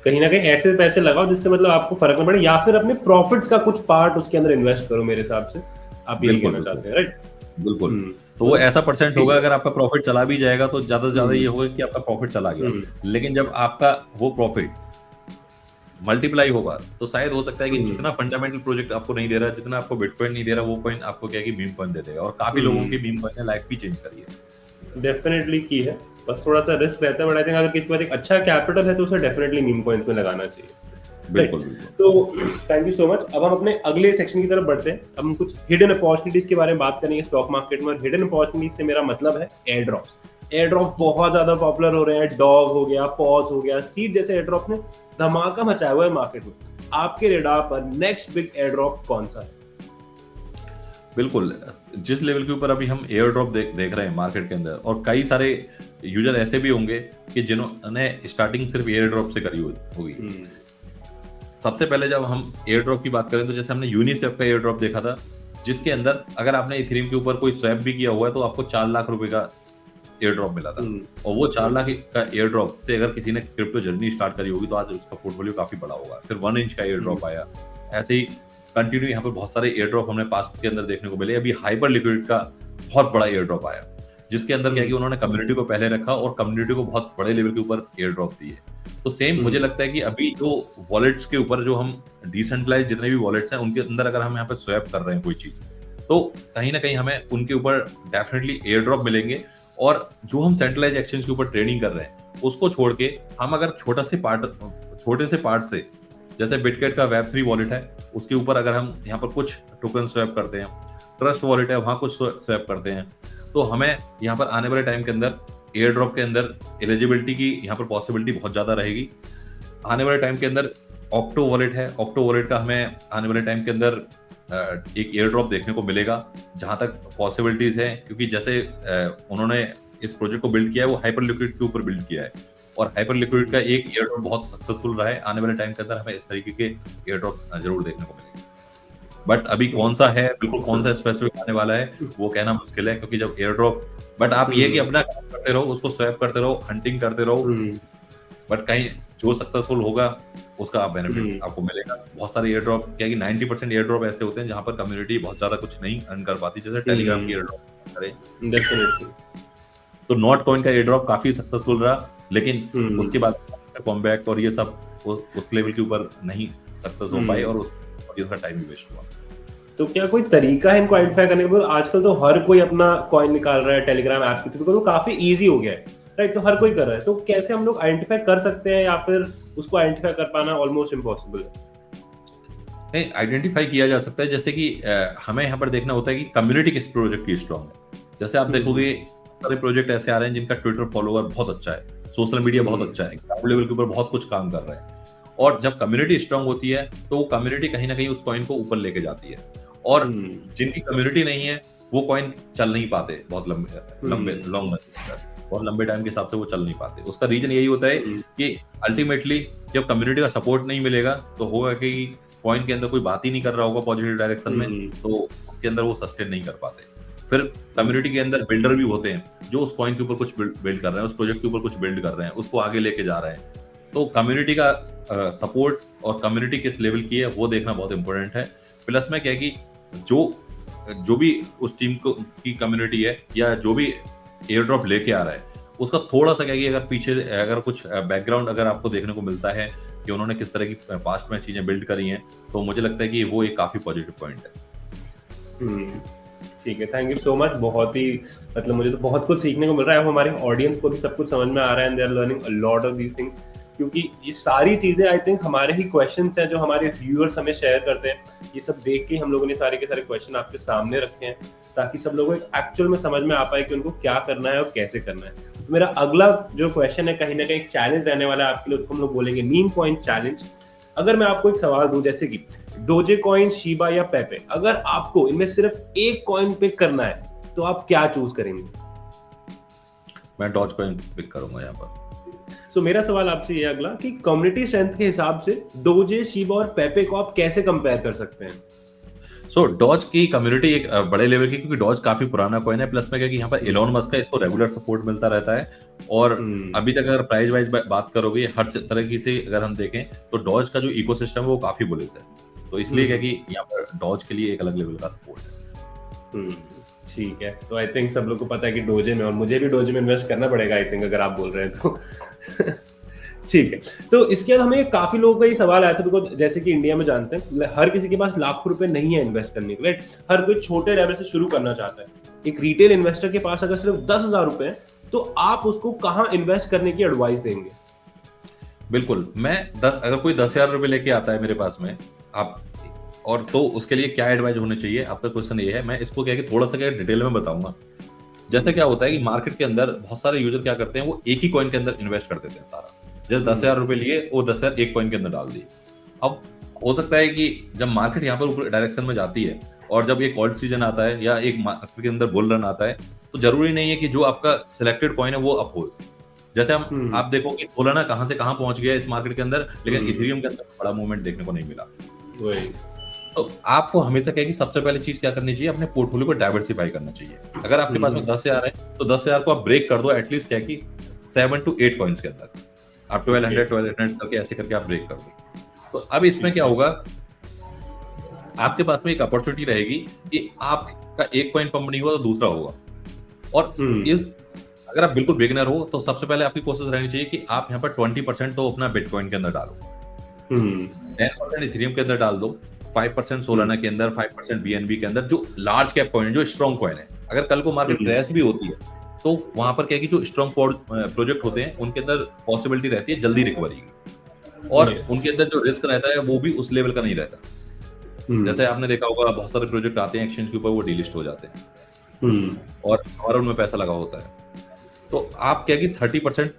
कहीं ना कहीं ऐसे पैसे लगाओ जिससे मतलब आपको फर्क ना पड़े, या फिर अपने प्रॉफिट्स का कुछ पार्ट उसके अंदर इन्वेस्ट करो, मेरे हिसाब से आप ये कहना चाहते हैं, राइट? बिल्कुल। तो वो ऐसा परसेंट होगा, अगर आपका प्रॉफिट चला भी जाएगा तो ज्यादा से ज्यादा ये होगा कि आपका प्रॉफिट चला गया, लेकिन जब आपका वो प्रॉफिट मल्टीप्लाई होगा तो शायद हो सकता है कि जितना फंडामेंटल प्रोजेक्ट आपको नहीं दे रहा, जितना आपको बिटकॉइन नहीं दे रहा, वो कॉइन आपको क्या है कि मीम कॉइन दे देगा। और काफी लोगों की मीम कॉइन ने लाइफ भी चेंज करी है। डेफिनेटली की है, बस थोड़ा सा रिस्क रहता है, बट आई थिंक अगर किसी के पास एक अच्छा कैपिटल है तो उसे डेफिनेटली मीम कॉइन्स में लगाना चाहिए। बिल्कुल। तो थैंक यू सो मच। अब हम अपने अगले सेक्शन की तरफ बढ़ते हैं। अब हम कुछ हिडन अपॉर्चुनिटीज के बारे में बात करेंगे स्टॉक मार्केट में। हिडन अपॉर्चुनिटीज से मेरा मतलब है एयर ड्रॉप्स। एयर ड्रॉप बहुत ज्यादा पॉपुलर हो रहे हैं, डॉग हो गया, पॉज हो गया, सीड जैसे एयर ड्रॉप ने धमाका मचाया हुआ है मार्केट में। आपके रेडार पर नेक्स्ट बिग एयर ड्रॉप कौन सा है? बिल्कुल, जिस लेवल के ऊपर अभी हम एयर ड्रॉप देख रहे हैं मार्केट के अंदर, और कई सारे यूजर ऐसे भी होंगे कि जिन्होंने स्टार्टिंग सिर्फ एयर ड्रॉप से करी होगी। सबसे पहले जब हम एयर ड्रॉप की बात करें तो जैसे हमने यूनिस्वैप का एयर ड्रॉप देखा था, जिसके अंदर अगर आपने इथेरियम के ऊपर कोई स्वैप भी किया हुआ है तो आपको 4 लाख रुपए का एयर ड्रॉप मिला था, और वो 4 लाख का एयर ड्रॉप से अगर किसी ने क्रिप्टो जर्नी स्टार्ट करी होगी तो आज उसका पोर्टफोलियो काफी बड़ा होगा। फिर 1 इंच का एयर ड्रॉप आया, ऐसे ही कंटिन्यू यहाँ पर बहुत सारे एयर ड्रॉप हमने पास्ट के अंदर देखने को मिले। अभी हाइपर लिक्विड का बहुत बड़ा एयर ड्रॉप आया, जिसके अंदर क्या है कि उन्होंने कम्युनिटी को पहले रखा और कम्युनिटी को बहुत बड़े लेवल के ऊपर एयर ड्रॉप दिए। तो सेम मुझे लगता है कि अभी जो वॉलेट्स के ऊपर जो हम डिसेंट्रलाइज जितने भी वॉलेट्स हैं उनके अंदर अगर हम यहाँ पे स्वैप कर रहे हैं कोई चीज, तो कहीं ना कहीं हमें उनके ऊपर डेफिनेटली एयर ड्रॉप मिलेंगे। और जो हम सेंट्रलाइज एक्सचेंज के ऊपर ट्रेडिंग कर रहे हैं उसको छोड़ के हम अगर छोटे से पार्ट से, जैसे बिटकेट का वेब3 वॉलेट है उसके ऊपर अगर हम यहाँ पर कुछ टोकन स्वैप करते हैं, ट्रस्ट वॉलेट है वहां कुछ स्वैप करते हैं, तो हमें यहाँ पर आने वाले टाइम के अंदर एयर ड्रॉप के अंदर एलिजिबिलिटी की यहाँ पर पॉसिबिलिटी बहुत ज्यादा रहेगी। आने वाले टाइम के अंदर ऑक्टो वॉलेट है, ऑक्टो वॉलेट का हमें आने वाले टाइम के अंदर एक एयर ड्रॉप देखने को मिलेगा जहां तक पॉसिबिलिटीज है, क्योंकि जैसे उन्होंने इस प्रोजेक्ट को बिल्ड किया है वो हाइपर लिक्विड के ऊपर बिल्ड किया है, और हाइपर लिक्विड का एक एयर ड्रॉप बहुत सक्सेसफुल रहा है। आने वाले टाइम के अंदर हमें इस तरीके के एयर ड्रॉप जरूर देखने को मिलेंगे, बट अभी कौन सा है, बिल्कुल कौन सा स्पेसिफिक आने वाला है वो कहना मुश्किल है, क्योंकि जब एयर ड्रॉप, बट आप ये कि अपना काम करते रहो, उसको स्वैप करते रहो, हंटिंग करते रहो, बट कहीं जो सक्सेसफुल होगा उसका बेनिफिट आपको मिलेगा। बहुत सारे एयर ड्रॉप क्या कि 90% एयर ड्रॉप ऐसे होते हैं जहां पर कम्युनिटी बहुत ज्यादा कुछ नहीं अर्न कर पाती, जैसे टेलीग्राम की एयर ड्रॉप करे। तो नॉट कॉइन का एयर ड्रॉप काफी सक्सेसफुल रहा, लेकिन उसके बाद कॉम्बैक और ये सब उस लेवल के ऊपर नहीं सक्सेस हो पाए और उसका टाइम भी वेस्ट हुआ। तो क्या कोई तरीका है इनको आइडेंटिफाई करने का? आजकल तो हर कोई अपना कॉइन निकाल रहा है टेलीग्राम ऐप के थ्रू, तो काफी इजी हो गया है, राइट? तो हर कोई कर रहा है, तो कैसे हम लोग आइडेंटिफाई कर सकते हैं, या फिर उसको आइडेंटिफाई कर पाना ऑलमोस्ट इम्पॉसिबल है? नहीं, आइडेंटिफाई किया जा सकता है, जैसे कि हमें यहाँ पर देखना होता है कि कम्युनिटी किस प्रोजेक्ट की स्ट्रांग है। जैसे आप देखोगे सारे प्रोजेक्ट ऐसे आ रहे हैं जिनका ट्विटर फॉलोअर बहुत अच्छा है, सोशल मीडिया बहुत अच्छा है, ग्राउंड लेवल के ऊपर बहुत कुछ काम कर रहे हैं, और जब कम्युनिटी स्ट्रांग होती है तो वो कम्युनिटी कहीं ना कहीं उस कॉइन को ऊपर लेके जाती है, और जिनकी कम्युनिटी नहीं है वो कॉइन चल नहीं पाते बहुत लंबे टाइम के हिसाब से वो चल नहीं पाते। उसका रीजन यही होता है कि अल्टीमेटली जब कम्युनिटी का सपोर्ट नहीं मिलेगा तो होगा कि कॉइन के अंदर कोई बात ही नहीं कर रहा होगा पॉजिटिव डायरेक्शन में, तो उसके अंदर वो सस्टेन नहीं कर पाते। फिर कम्युनिटी के अंदर बिल्डर भी होते हैं जो उस कॉइन के ऊपर कुछ बिल्ड कर रहे हैं, उस प्रोजेक्ट के ऊपर कुछ बिल्ड कर रहे हैं, उसको आगे लेके जा रहे हैं। तो कम्युनिटी का सपोर्ट और कम्युनिटी किस लेवल की है वो देखना बहुत इंपॉर्टेंट है। प्लस में क्या है कि जो भी उस टीम को की कम्युनिटी है या जो भी एयर ड्रॉप लेके आ रहा है उसका थोड़ा सा क्या है कि अगर पीछे अगर कुछ बैकग्राउंड अगर आपको देखने को मिलता है कि उन्होंने किस तरह की पास्ट में चीजें बिल्ड करी हैं, तो मुझे लगता है कि वो एक काफी पॉजिटिव पॉइंट है। ठीक है, थैंक यू सो मच। बहुत ही मतलब मुझे तो बहुत कुछ सीखने को मिल रहा है, हमारे ऑडियंस को भी सब कुछ समझ में आ रहा है, and they are learning a lot of these things, क्योंकि ये सारी चीजें आई थिंक हमारे ही क्वेश्चंस हैं जो हमारे व्यूअर्स हमें शेयर करते हैं। ये सब देख के हम लोगों ने सारे के सारे क्वेश्चन आपके सामने रखे हैं ताकि सब लोगों को एक्चुअल में समझ में आ पाए कि उनको क्या करना है और कैसे करना है। तो मेरा अगला जो क्वेश्चन है कहीं ना कहीं एक चैलेंज रहने वाला है आपके लिए, उसको हम लोग बोलेंगे मीम कॉइन चैलेंज। अगर मैं आपको एक सवाल दूं जैसे कि डोजे कॉइन, शिबा या पेपे, अगर आपको इनमें सिर्फ एक कॉइन पिक करना है तो आप क्या चूज करेंगे? मैं डॉज कॉइन पिक करूंगा यहाँ पर। So, मेरा सवाल आपसे ये अगला कि कम्युनिटी स्ट्रेंथ के हिसाब से डोजे, शिबा और पेपे को आप कैसे कंपेयर कर सकते हैं? डॉज की कम्युनिटी एक बड़े लेवल की, क्योंकि डॉज काफी पुराना कॉइन है, प्लस में क्या कि यहाँ पर एलोन मस्क का इसको रेगुलर सपोर्ट मिलता रहता है, और अभी तक अगर प्राइस वाइज बात करोगे हर तरह से अगर हम देखें तो डॉज का जो इकोसिस्टम है वो काफी बुलिश है, तो इसलिए क्या कि यहाँ पर डॉज के लिए एक अलग लेवल का सपोर्ट है। ठीक है, तो आई थिंक सब लोग को पता है कि डोजे में, और मुझे भी डोजे में इन्वेस्ट करना पड़ेगा आई थिंक, अगर आप बोल रहे हैं तो ठीक है। तो इसके बाद हमें काफी लोगों का ये सवाल आया था, बिकॉज जैसे कि इंडिया में जानते हैं हर किसी के पास लाखों रुपए नहीं है इन्वेस्ट करने के लिए, हर कोई छोटे लेवल से शुरू करना चाहता है। एक रिटेल इन्वेस्टर के पास अगर सिर्फ 10,000 रुपए है तो आप उसको कहाँ इन्वेस्ट करने की एडवाइस देंगे? बिल्कुल, अगर कोई 10,000 रुपए लेके आता है मेरे पास में, आप और तो उसके लिए क्या एडवाइस होनी चाहिए, आपका क्वेश्चन ये है। मैं इसको क्या कि थोड़ा सा क्या डिटेल में बताऊंगा। जैसे क्या होता है कि मार्केट के अंदर बहुत सारे यूजर क्या करते हैं, वो एक ही कॉइन के अंदर इन्वेस्ट कर देते हैं सारा। जैसे 10,000 रुपए लिए, वो 10,000 एक कॉइन के अंदर डाल दिए। अब हो सकता है कि जब मार्केट यहाँ पर ऊपर डायरेक्शन में जाती है और जब एक ऑल्ट सीजन आता है या एक मार्केट के अंदर बुल रन आता है, तो जरूरी नहीं है कि जो आपका सिलेक्टेड कॉइन है वो अप हो। जैसे आप देखो कि सोलाना कहाँ से कहाँ पहुंच गया इस मार्केट के अंदर, लेकिन इथेरियम के अंदर बड़ा मूवमेंट देखने को नहीं मिला। तो आपको हमेशा क्या है कि सबसे पहले चीज क्या करनी चाहिए, अपने पोर्टफोलियो को डाइवर्सिफाई करना चाहिए। अगर आपके पास में 10,000 है तो 10,000 को आप ब्रेक कर दो एटलीस्ट क्या है कि 7 to 8 कॉइन्स के अंदर। आप 1200 करके ऐसे करके आप ब्रेक कर दो। तो अब इसमें क्या होगा, आपके पास में एक अपॉर्चुनिटी रहेगी कि आपका एक कॉइन पंप नहीं हुआ तो दूसरा होगा। और इस अगर आप बिल्कुल बिगिनर हो तो सबसे पहले आपकी कोशिश रहनी चाहिए कि आप यहाँ पर 20% तो अपना बिटकॉइन के अंदर डालो, 10% इथेरियम के अंदर डाल दो, 5% सोलाना के अंदर, 5% बीएनबी के अंदर, जो लार्ज कैप कॉइन है, जो स्ट्रॉन्ग कॉइन है। अगर कल को मार्केट क्रैश भी होती है तो वहां पर क्या है कि जो स्ट्रॉन्ग प्रोजेक्ट होते हैं उनके अंदर पॉसिबिलिटी रहती है जल्दी रिकवरी की, और उनके अंदर जो रिस्क रहता है वो भी उस लेवल का नहीं रहता। जैसे आपने देखा होगा बहुत सारे प्रोजेक्ट आते हैं एक्सचेंज के ऊपर, वो डीलिस्ट हो जाते हैं और हमारा उनमें पैसा लगा होता है। तो आप क्या कि 30%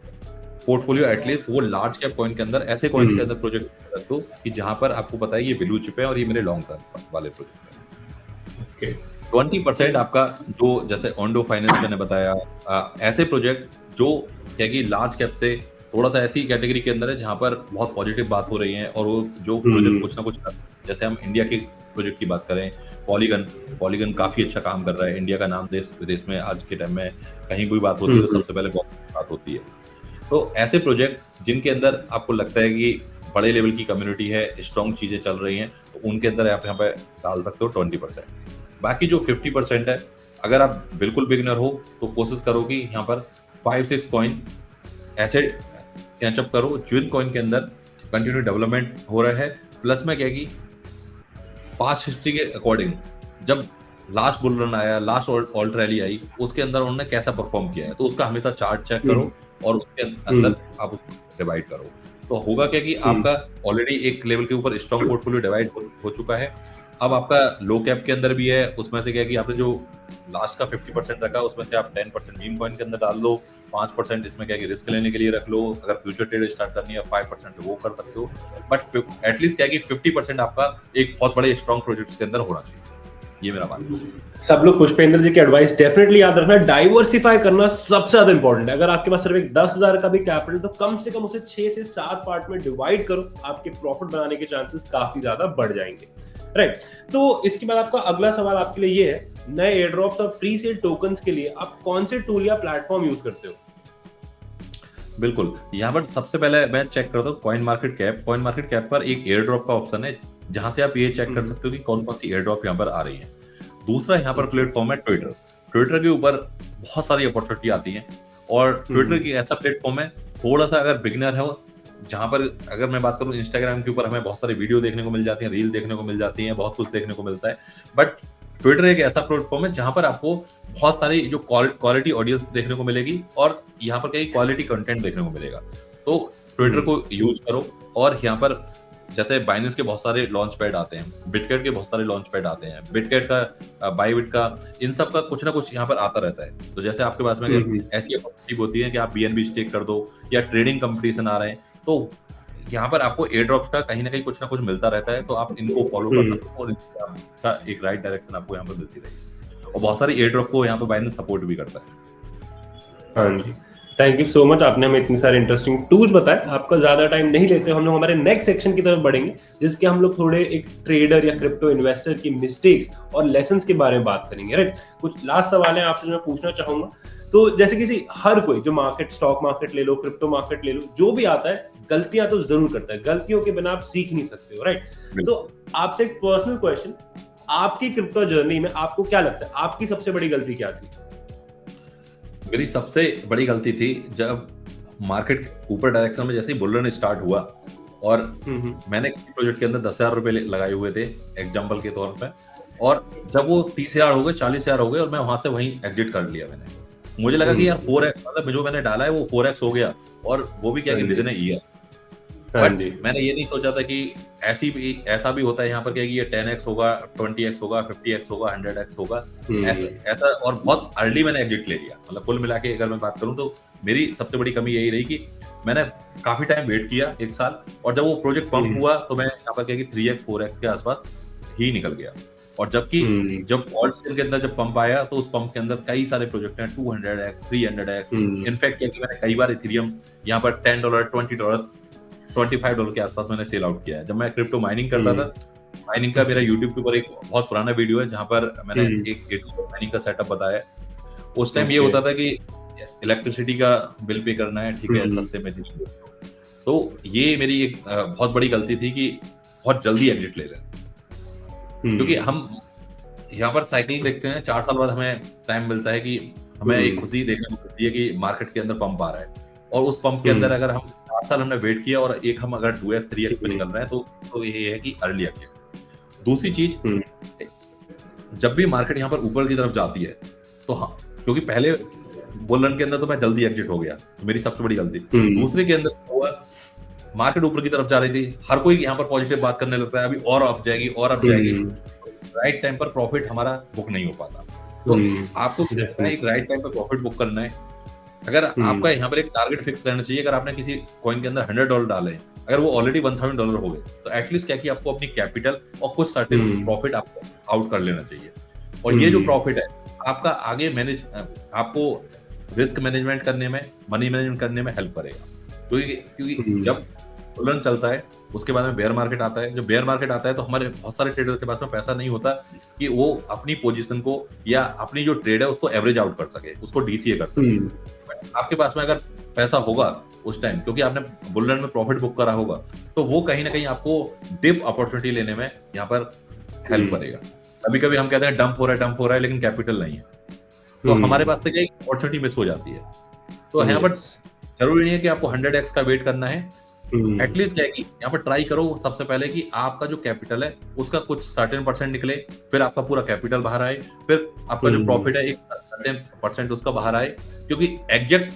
पोर्टफोलियो एटलीस्ट वो लार्ज कैप कॉइन के अंदर, ऐसे कॉइन्स के अंदर प्रोजेक्ट रख दो कि जहां पर आपको पता है ये ब्लू चिप है और ये मेरे लॉन्ग टर्म वाले प्रोजेक्ट है। 20% आपका जो जैसे ओंडो फाइनेंस मैंने बताया, ऐसे प्रोजेक्ट जो क्या कि लार्ज कैप से थोड़ा सा ऐसी कैटेगरी के अंदर है जहां पर बहुत पॉजिटिव बात हो रही है, और वो जो प्रोजेक्ट कुछ ना कुछ कर, जैसे हम इंडिया के प्रोजेक्ट की बात करें, पॉलीगन काफी अच्छा काम कर रहा है। इंडिया का नाम देश विदेश में आज के टाइम में कहीं कोई बात होती है तो सबसे पहले बात होती है। तो ऐसे प्रोजेक्ट जिनके अंदर आपको लगता है कि बड़े लेवल की कम्युनिटी है, स्ट्रॉन्ग चीजें चल रही हैं, तो उनके अंदर आप यहाँ पे डाल सकते हो 20%। बाकी जो 50% है, अगर आप बिल्कुल बिगिनर हो तो कोशिश करो कि यहाँ पर 5-6 कॉइन ऐसे कैचअप करो जिन कॉइन के अंदर कंटिन्यू डेवलपमेंट हो रहा है। प्लस में क्या कि पास्ट हिस्ट्री के अकॉर्डिंग जब लास्ट बुल रन आया, लास्ट ऑल्ट रैली आई, उसके अंदर उन्होंने कैसा परफॉर्म किया है, तो उसका हमेशा चार्ट चेक करो और उसके अंदर आप उसको डिवाइड करो। तो होगा क्या कि आपका ऑलरेडी एक लेवल के ऊपर स्ट्रॉन्ग पोर्टफोलियो डिवाइड हो चुका है। अब आपका लो कैप के अंदर भी है, उसमें से क्या कि आपने जो लास्ट का 50% रखा उसमें से आप 10% मीम कॉइन के अंदर डाल लो, 5% इसमें क्या कि रिस्क लेने के लिए रख लो। अगर फ्यूचर ट्रेड स्टार्ट करनी है 5% से वो कर सकते हो, बट एटलीस्ट क्या कि 50% आपका एक बहुत बड़े स्ट्रॉन्ग प्रोजेक्ट्स के अंदर होना चाहिए। ये मेरा मानना है। सब लोग पुष्पेंद्र जी की एडवाइस डेफिनेटली याद रखना, डाइवर्सिफाई करना सबसे ज्यादा इंपॉर्टेंट है। अगर आपके पास सिर्फ एक 10,000 का भी कैपिटल तो कम से कम उसे 6 से 7 पार्ट में डिवाइड करो, आपके प्रॉफिट बनाने के चांसेस काफी ज्यादा बढ़ जाएंगे। राइट, तो इसके बाद आपका अगला सवाल आपके लिए ये है, नए एयर ड्रॉप्स और प्री सेल टोकन्स के लिए आप कौन से टूल या प्लेटफॉर्म यूज करते हो? बिल्कुल, यहाँ पर सबसे पहले मैं चेक करता हूँ कॉइन मार्केट कैप पर एक एयर ड्रॉप का ऑप्शन है, जहां से आप ये चेक कर सकते हो कि कौन कौन सी एयर ड्रॉप यहाँ पर आ रही है। दूसरा यहाँ पर प्लेटफॉर्म है ट्विटर के ऊपर बहुत सारी अपॉर्चुनिटी आती है, और ट्विटर की ऐसा प्लेटफॉर्म है, थोड़ा सा अगर बिगिनर है जहां पर, अगर मैं बात करूं इंस्टाग्राम के ऊपर हमें बहुत सारी वीडियो देखने को मिल जाती है, रील देखने को मिल जाती है, बहुत कुछ देखने को मिलता है, बट ट्विटर एक ऐसा प्लेटफॉर्म है जहां पर आपको बहुत सारी जो क्वालिटी ऑडियंस देखने को मिलेगी, और यहाँ पर कई क्वालिटी कंटेंट देखने को मिलेगा। तो ट्विटर को यूज करो, और यहाँ पर जैसे बाइनेंस के बहुत सारे लॉन्च पैड आते हैं, बिटकेट के बहुत सारे लॉन्च पैड आते हैं, बिटकेट का, बाईबिट का, इन सब का कुछ ना कुछ यहाँ पर आता रहता है। तो जैसे आपके पास में ऐसी अपॉर्चुनिटी होती है कि आप बीएनबी स्टेक कर दो, या ट्रेडिंग कंपटीशन आ रहे हैं, तो यहाँ पर आपको एयर ड्रॉप्स का कहीं ना कहीं कुछ ना कुछ मिलता रहता है, तो आप इनको फॉलो कर सकते हो, और इसका एक राइट डायरेक्शन आपको यहाँ पर मिलती रहेगी। और बहुत सारी एयर ड्रॉप को यहाँ पर बाइनेंस सपोर्ट भी करता है। हाँ जी, थैंक यू सो मच, आपने हमें इतनी सारे इंटरेस्टिंग टूल्स बताए। आपका ज्यादा टाइम नहीं लेते, हम लोग हमारे नेक्स्ट सेक्शन की तरफ बढ़ेंगे, जिसके हम लोग थोड़े एक ट्रेडर या क्रिप्टो इन्वेस्टर की मिस्टेक्स और लेसन्स के बारे में बात करेंगे। राइट, कुछ लास्ट सवाल है आपसे जो मैं पूछना चाहूंगा। तो जैसे किसी हर कोई जो मार्केट, स्टॉक मार्केट ले लो, क्रिप्टो मार्केट ले लो, जो भी आता है गलतियां तो जरूर करता है, गलतियों के बिना आप सीख नहीं सकते हो। राइट, तो आपसे एक पर्सनल क्वेश्चन, आपकी क्रिप्टो जर्नी में आपको क्या लगता है आपकी सबसे बड़ी गलती क्या थी? मेरी सबसे बड़ी गलती थी जब मार्केट ऊपर डायरेक्शन में जैसे ही बुल रन स्टार्ट हुआ, और मैंने किसी प्रोजेक्ट के अंदर 10,000 रुपए लगाए हुए थे एग्जांपल के तौर पे, और जब वो 30,000 हो गए, 40,000 हो गए, और मैं वहां से वहीं एग्जिट कर लिया। मैंने, मुझे लगा कि यार 4x, मतलब जो मैंने डाला है वो 4x हो गया, और वो भी क्या कि with in a year. But मैंने ये नहीं सोचा था कि ऐसा भी होता है यहाँ पर क्या कि ये 10x होगा, 20x होगा, 50x होगा, 100x होगा, ऐसा। और बहुत अर्ली मैंने एग्जिट ले लिया। मतलब कुल मिला के अगर मैं बात करूँ तो मेरी सबसे बड़ी कमी यही रही कि मैंने काफी टाइम वेट किया, 1 साल, और जब वो प्रोजेक्ट पंप हुआ तो मैं यहाँ पर क्या कि 3x 4x के आसपास ही निकल गया। और जबकि जब ऑल्ट चेन के अंदर जब पंप आया तो उस पंप के अंदर कई सारे प्रोजेक्ट हैं, 200x 300x। इनफैक्ट क्या कि मैंने कई बार इथेरियम यहाँ पर $10 $20 $25 के आसपास मैंने सेल आउट किया है। जब मैं क्रिप्टो माइनिंग करता था माइनिंग का मेरा यूट्यूब के ऊपर एक बहुत पुराना वीडियो है जहाँ पर मैंने एक माइनिंग का सेटअप बताया है। उस टाइम ये होता था कि इलेक्ट्रिसिटी का बिल पे करना है, ठीक है, सस्ते में दीजिए। तो ये मेरी एक बहुत बड़ी गलती थी कि बहुत जल्दी एग्जिट ले लें, क्योंकि हम यहाँ पर साइकिल देखते हैं 4 साल बाद हमें टाइम मिलता है कि हमें एक खुशी देखने को मिलती है कि मार्केट के अंदर पंप आ रहा है, और उस पंप के अंदर अगर हम 4 साल हमने वेट किया और एक हम अगर 2x 3x पे निकल रहे हैं तो ये है कि अर्ली एग्जिट। दूसरी चीज, जब भी मार्केट यहाँ पर ऊपर की तरफ जाती है तो हाँ, क्योंकि पहले बुल रन के अंदर तो मैं जल्दी एग्जिट हो गया, तो मेरी सबसे बड़ी गलती। दूसरे के अंदर हुआ, मार्केट ऊपर की तरफ जा रही थी, हर कोई यहाँ पर पॉजिटिव बात करने लगता है, अभी और अप जाएगी और अप जाएगी, राइट टाइम पर प्रॉफिट हमारा बुक नहीं हो पाता। तो आपको एक राइट टाइम पर प्रॉफिट बुक करना है। अगर आपका यहाँ पर एक टारगेट फिक्स रहना चाहिए, अगर आपने किसी कॉइन के अंदर $100 डाले, अगर वो ऑलरेडी $1000 हो गए, तो एटलीस्ट क्या कि आपको अपनी कैपिटल और कुछ सर्टेन प्रॉफिट आपको आउट कर लेना चाहिए। और ये जो प्रॉफिट है आपका आगे मैनेज, आपको रिस्क मैनेजमेंट करने में, मनी मैनेजमेंट करने में हेल्प करेगा। क्योंकि जब बुल रन चलता है उसके बाद में बेयर मार्केट आता है। जब बेयर मार्केट आता है तो हमारे बहुत सारे ट्रेडर के पास में पैसा नहीं होता कि वो अपनी पोजीशन को या अपनी जो ट्रेड है उसको एवरेज आउट कर सके, उसको डीसीए कर सके। आपके पास में अगर पैसा होगा उस टाइम, क्योंकि आपने बुल रन में प्रॉफिट बुक करा होगा, तो वो कहीं ना कहीं आपको डिप अपॉर्चुनिटी लेने में यहाँ पर हेल्प करेगा। कभी कभी हम कहते हैं डंप हो रहा है लेकिन कैपिटल नहीं है, तो हमारे पास से क्या अपॉर्चुनिटी मिस हो जाती है। तो यहाँ पर जरूरी नहीं है कि आपको 100x का वेट करना है, एटलीस्ट क्या है कि यहाँ पर ट्राई करो सबसे पहले कि आपका जो कैपिटल है उसका कुछ सर्टेन परसेंट निकले, फिर आपका पूरा कैपिटल बाहर आए, फिर आपका जो प्रॉफिट है एक सर्टेन परसेंट उसका बाहर आए। क्योंकि एग्जैक्ट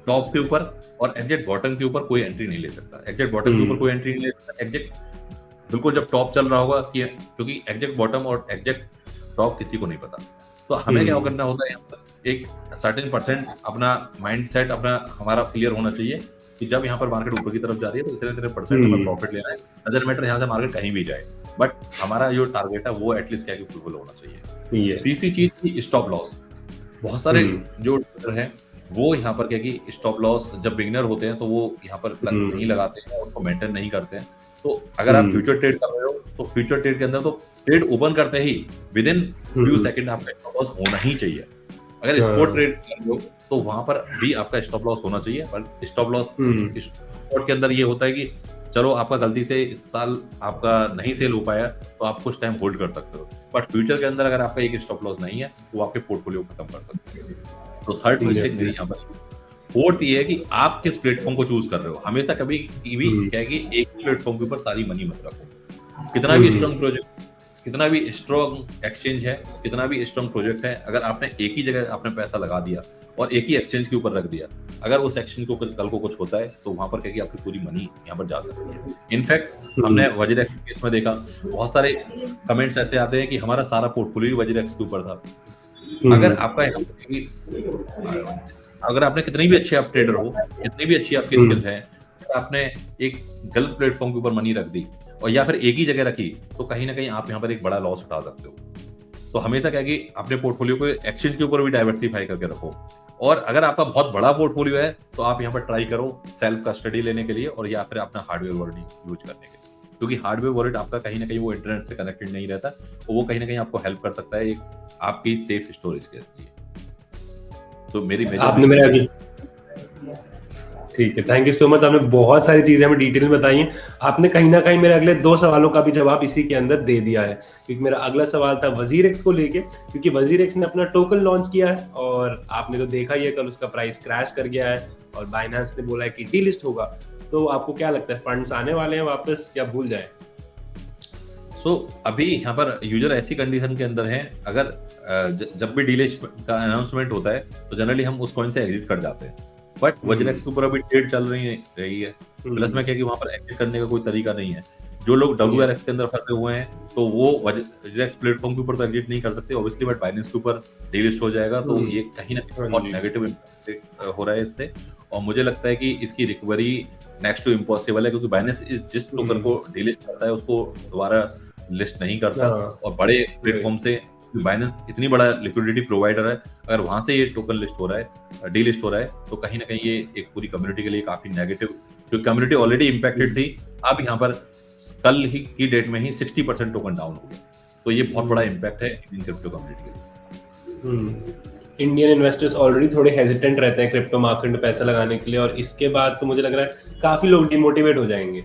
टॉप के ऊपर और एग्जैक्ट बॉटम के ऊपर कोई एंट्री नहीं ले सकता, एग्जैक्ट बॉटम के ऊपर कोई एंट्री नहीं ले सकता, एग्जैक्ट बिल्कुल जब टॉप चल रहा होगा, क्योंकि एग्जैक्ट बॉटम और एग्जैक्ट टॉप किसी को नहीं पता। तो हमें क्या करना होता है, यहाँ पर एक सर्टेन परसेंट अपना माइंड सेट अपना हमारा क्लियर होना चाहिए कि जब यहाँ पर मार्केट ऊपर की तरफ जा रही है तो इतने परसेंट हमें प्रॉफिट लेना है। नजर मैटर यहाँ से मार्केट कहीं भी जाए, बट हमारा जो टारगेट है वो एटलीस्ट क्या फुलफिल होना चाहिए। तीसरी चीज थी स्टॉप लॉस। बहुत सारे जो ट्रेडर हैं वो यहाँ पर क्या कि स्टॉप लॉस जब बिगिनर होते हैं तो वो यहाँ पर नहीं लगाते हैं, उसको मेंटेन नहीं करते हैं। तो अगर आप फ्यूचर ट्रेड कर रहे हो तो फ्यूचर ट्रेड के अंदर तो ट्रेड ओपन करते ही विद इन फ्यू सेकंड आपका स्टॉप लॉस होना ही चाहिए। अगर स्पॉट ट्रेड कर रहे हो तो वहां पर भी आपका स्टॉप लॉस होना चाहिए। पर स्टॉप लॉस स्पॉट के अंदर ये होता है कि चलो आपका गलती से इस साल आपका नहीं सेल हो पाया तो आप कुछ टाइम होल्ड कर सकते हो, बट फ्यूचर के अंदर अगर आपका एक स्टॉप लॉस नहीं है तो आपके पोर्टफोलियो खत्म कर सकते हो। तो थर्ड मिस्टेक मेरी यहाँ पर। फोर्थ ये है कि आप किस प्लेटफॉर्म को चूज कर रहे हो। हमेशा कभी भी क्या है कि एक ही प्लेटफॉर्म के ऊपर सारी मनी मत रखो। कितना भी स्ट्रॉन्ग प्रोजेक्ट, कितना भी स्ट्रॉन्ग एक्सचेंज है, कितना भी स्ट्रॉन्ग प्रोजेक्ट है, अगर आपने एक ही जगह आपने पैसा लगा दिया और एक ही एक्सचेंज के ऊपर रख दिया, अगर उस एक्सचेंज को कल को कुछ होता है तो वहां पर क्या कि आपकी पूरी मनी यहाँ पर जा सकती है। इनफैक्ट हमने वजीरेक्स के केस में देखा, बहुत सारे कमेंट्स ऐसे आते हैं कि हमारा सारा पोर्टफोलियो वजीरेक्स के ऊपर था। अगर आपका अगर आपने कितनी भी अच्छे आप ट्रेडर हो, कितनी भी अच्छी आपकी स्किल्स हैं, आपने एक गलत प्लेटफॉर्म के ऊपर मनी रख दी और या फिर एक ही जगह रखी तो कहीं ना कहीं आप यहाँ पर एक बड़ा लॉस उठा सकते हो। तो हमेशा क्या कि अपने पोर्टफोलियो को एक्सचेंज के ऊपर भी डाइवर्सिफाई करके रखो। और अगर आपका बहुत बड़ा पोर्टफोलियो है तो आप यहाँ पर ट्राई करो सेल्फ कस्टडी लेने के लिए और या फिर अपना हार्डवेयर वॉलेट यूज करने के लिए, क्योंकि हार्डवेयर वॉलेट आपका कहीं ना कहीं वो इंटरनेट से कनेक्टेड नहीं रहता, तो वो कहीं ना कहीं आपको हेल्प कर सकता है एक आपकी सेफ स्टोरेज के लिए। तो मेरी आपने मेरा ठीक है, थैंक यू सो मच। आपने बहुत सारी चीजें हमें डिटेल में बताई हैं। आपने कहीं ना कहीं मेरे अगले 2 सवालों का भी जवाब इसी के अंदर दे दिया है, क्योंकि मेरा अगला सवाल था वजीरेक्स को लेके, क्योंकि वजीरेक्स ने अपना टोकन लॉन्च किया है और आपने तो देखा ही है कल उसका प्राइस क्रैश कर गया है और बाइनेंस ने बोला है कि डीलिस्ट होगा। तो आपको क्या लगता है, फंड्स आने वाले हैं वापस या भूल जाए? अभी यहाँ पर यूजर ऐसी कंडीशन के अंदर है, अगर जब भी डीलिस्ट का अनाउंसमेंट होता है तो जनरली हम उस कॉइन से एग्जिट कर जाते हैं, बट वजीरेक्स के ऊपर अभी ट्रेड चल रही है। प्लस में क्या कि वहां पर एग्जिट करने का कोई तरीका नहीं है। जो लोग WRX के अंदर फंसे हुए हैं तो वो वजीरेक्स प्लेटफॉर्म के ऊपर तो एग्जिट नहीं कर सकते ऑब्वियसली, बट बाइनेंस के ऊपर डीलिस्ट हो जाएगा तो ये कहीं ना कहीं बहुत नेगेटिव इम्पैक्ट हो रहा है इससे। और मुझे लगता है कि इसकी रिकवरी नेक्स्ट टू इम्पॉसिबल है, क्योंकि बाइनेंस जिस टोकन को डीलिस्ट करता है उसको दोबारा लिस्ट नहीं करता। और बड़े प्लेटफॉर्म से बाइनेंस इतनी बड़ा लिक्विडिटी प्रोवाइडर है, अगर वहां से ये टोकन लिस्ट हो रहा है, डीलिस्ट हो रहा है, तो कहीं ना कहीं ये एक पूरी कम्युनिटी के लिए काफी नेगेटिव, जो कम्युनिटी ऑलरेडी इंपैक्टेड थी, अब यहाँ पर कल ही की डेट में ही 60% टोकन डाउन हो गया। तो ये बहुत बड़ा इम्पैक्ट है इंडियन क्रिप्टो कम्युनिटी के। इंडियन इन्वेस्टर्स ऑलरेडी थोड़े हेजिटेंट रहते हैं क्रिप्टो मार्केट में पैसा लगाने के लिए, और इसके बाद तो मुझे लग रहा है काफी लोग डिमोटिवेट हो जाएंगे।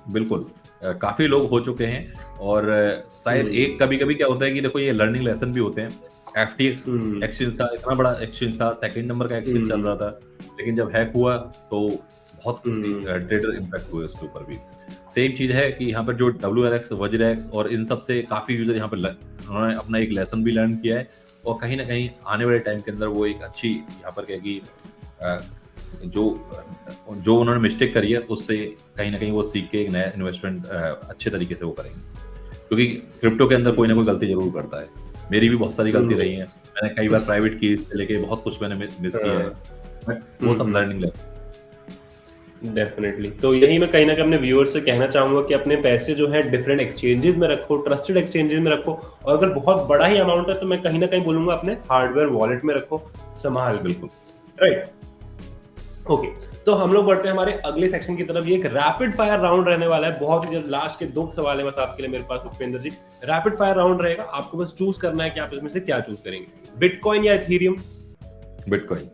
बिल्कुल, काफी लोग हो चुके हैं, और शायद एक कभी-कभी क्या होता है कि देखो ये लर्निंग लेसन भी होते हैं। एफटीएक्स एक्सचेंज था, इतना बड़ा एक्सचेंज था, सेकंड नंबर का एक्सचेंज चल रहा था, लेकिन जब हैक हुआ तो बहुत ट्रेडर इम्पैक्ट हुए उसके ऊपर भी। सेम चीज है कि यहाँ पर जो WRX, वज्रएक्स और इन सब से काफी यूजर यहाँ पर उन्होंने अपना एक लेसन भी लर्न किया है, और कहीं ना कहीं आने वाले टाइम के अंदर वो एक अच्छी यहाँ पर क्या कि जो उन्होंने मिस्टेक करी है उससे कहीं ना कहीं वो सीख के एक नया इन्वेस्टमेंट अच्छे तरीके से वो करेंगे, क्योंकि क्रिप्टो के अंदर कोई ना कोई गलती जरूर करता है। मेरी भी बहुत सारी गलती रही है, मैंने कई बार प्राइवेट कीज से लेके बहुत कुछ मैंने मिस किया है, बट वो सब लर्निंग लेसन। डेफिनेटली। तो यही मैं कहीं ना कहीं अपने व्यूअर्स से कहना चाहूंगा कि अपने पैसे जो है डिफरेंट एक्सचेंजेस में रखो, ट्रस्टेड एक्सचेंजेस में रखो, और अगर बहुत बड़ा ही अमाउंट है तो मैं कहीं ना कहीं बोलूंगा अपने हार्डवेयर वॉलेट में रखो संभाल। बिल्कुल, राइट। ओके, तो हम लोग बढ़ते हैं हमारे अगले सेक्शन की तरफ। ये एक रैपिड फायर राउंड रहने वाला है, बहुत ही जल्द। लास्ट के 2 सवाल है बस आपके लिए मेरे पास पुष्पेंद्र जी। रैपिड फायर राउंड रहेगा, आपको बस चूज करना है कि आप इसमें से क्या चूज करेंगे, बिटकॉइन या इथेरियम, बिटकॉइन,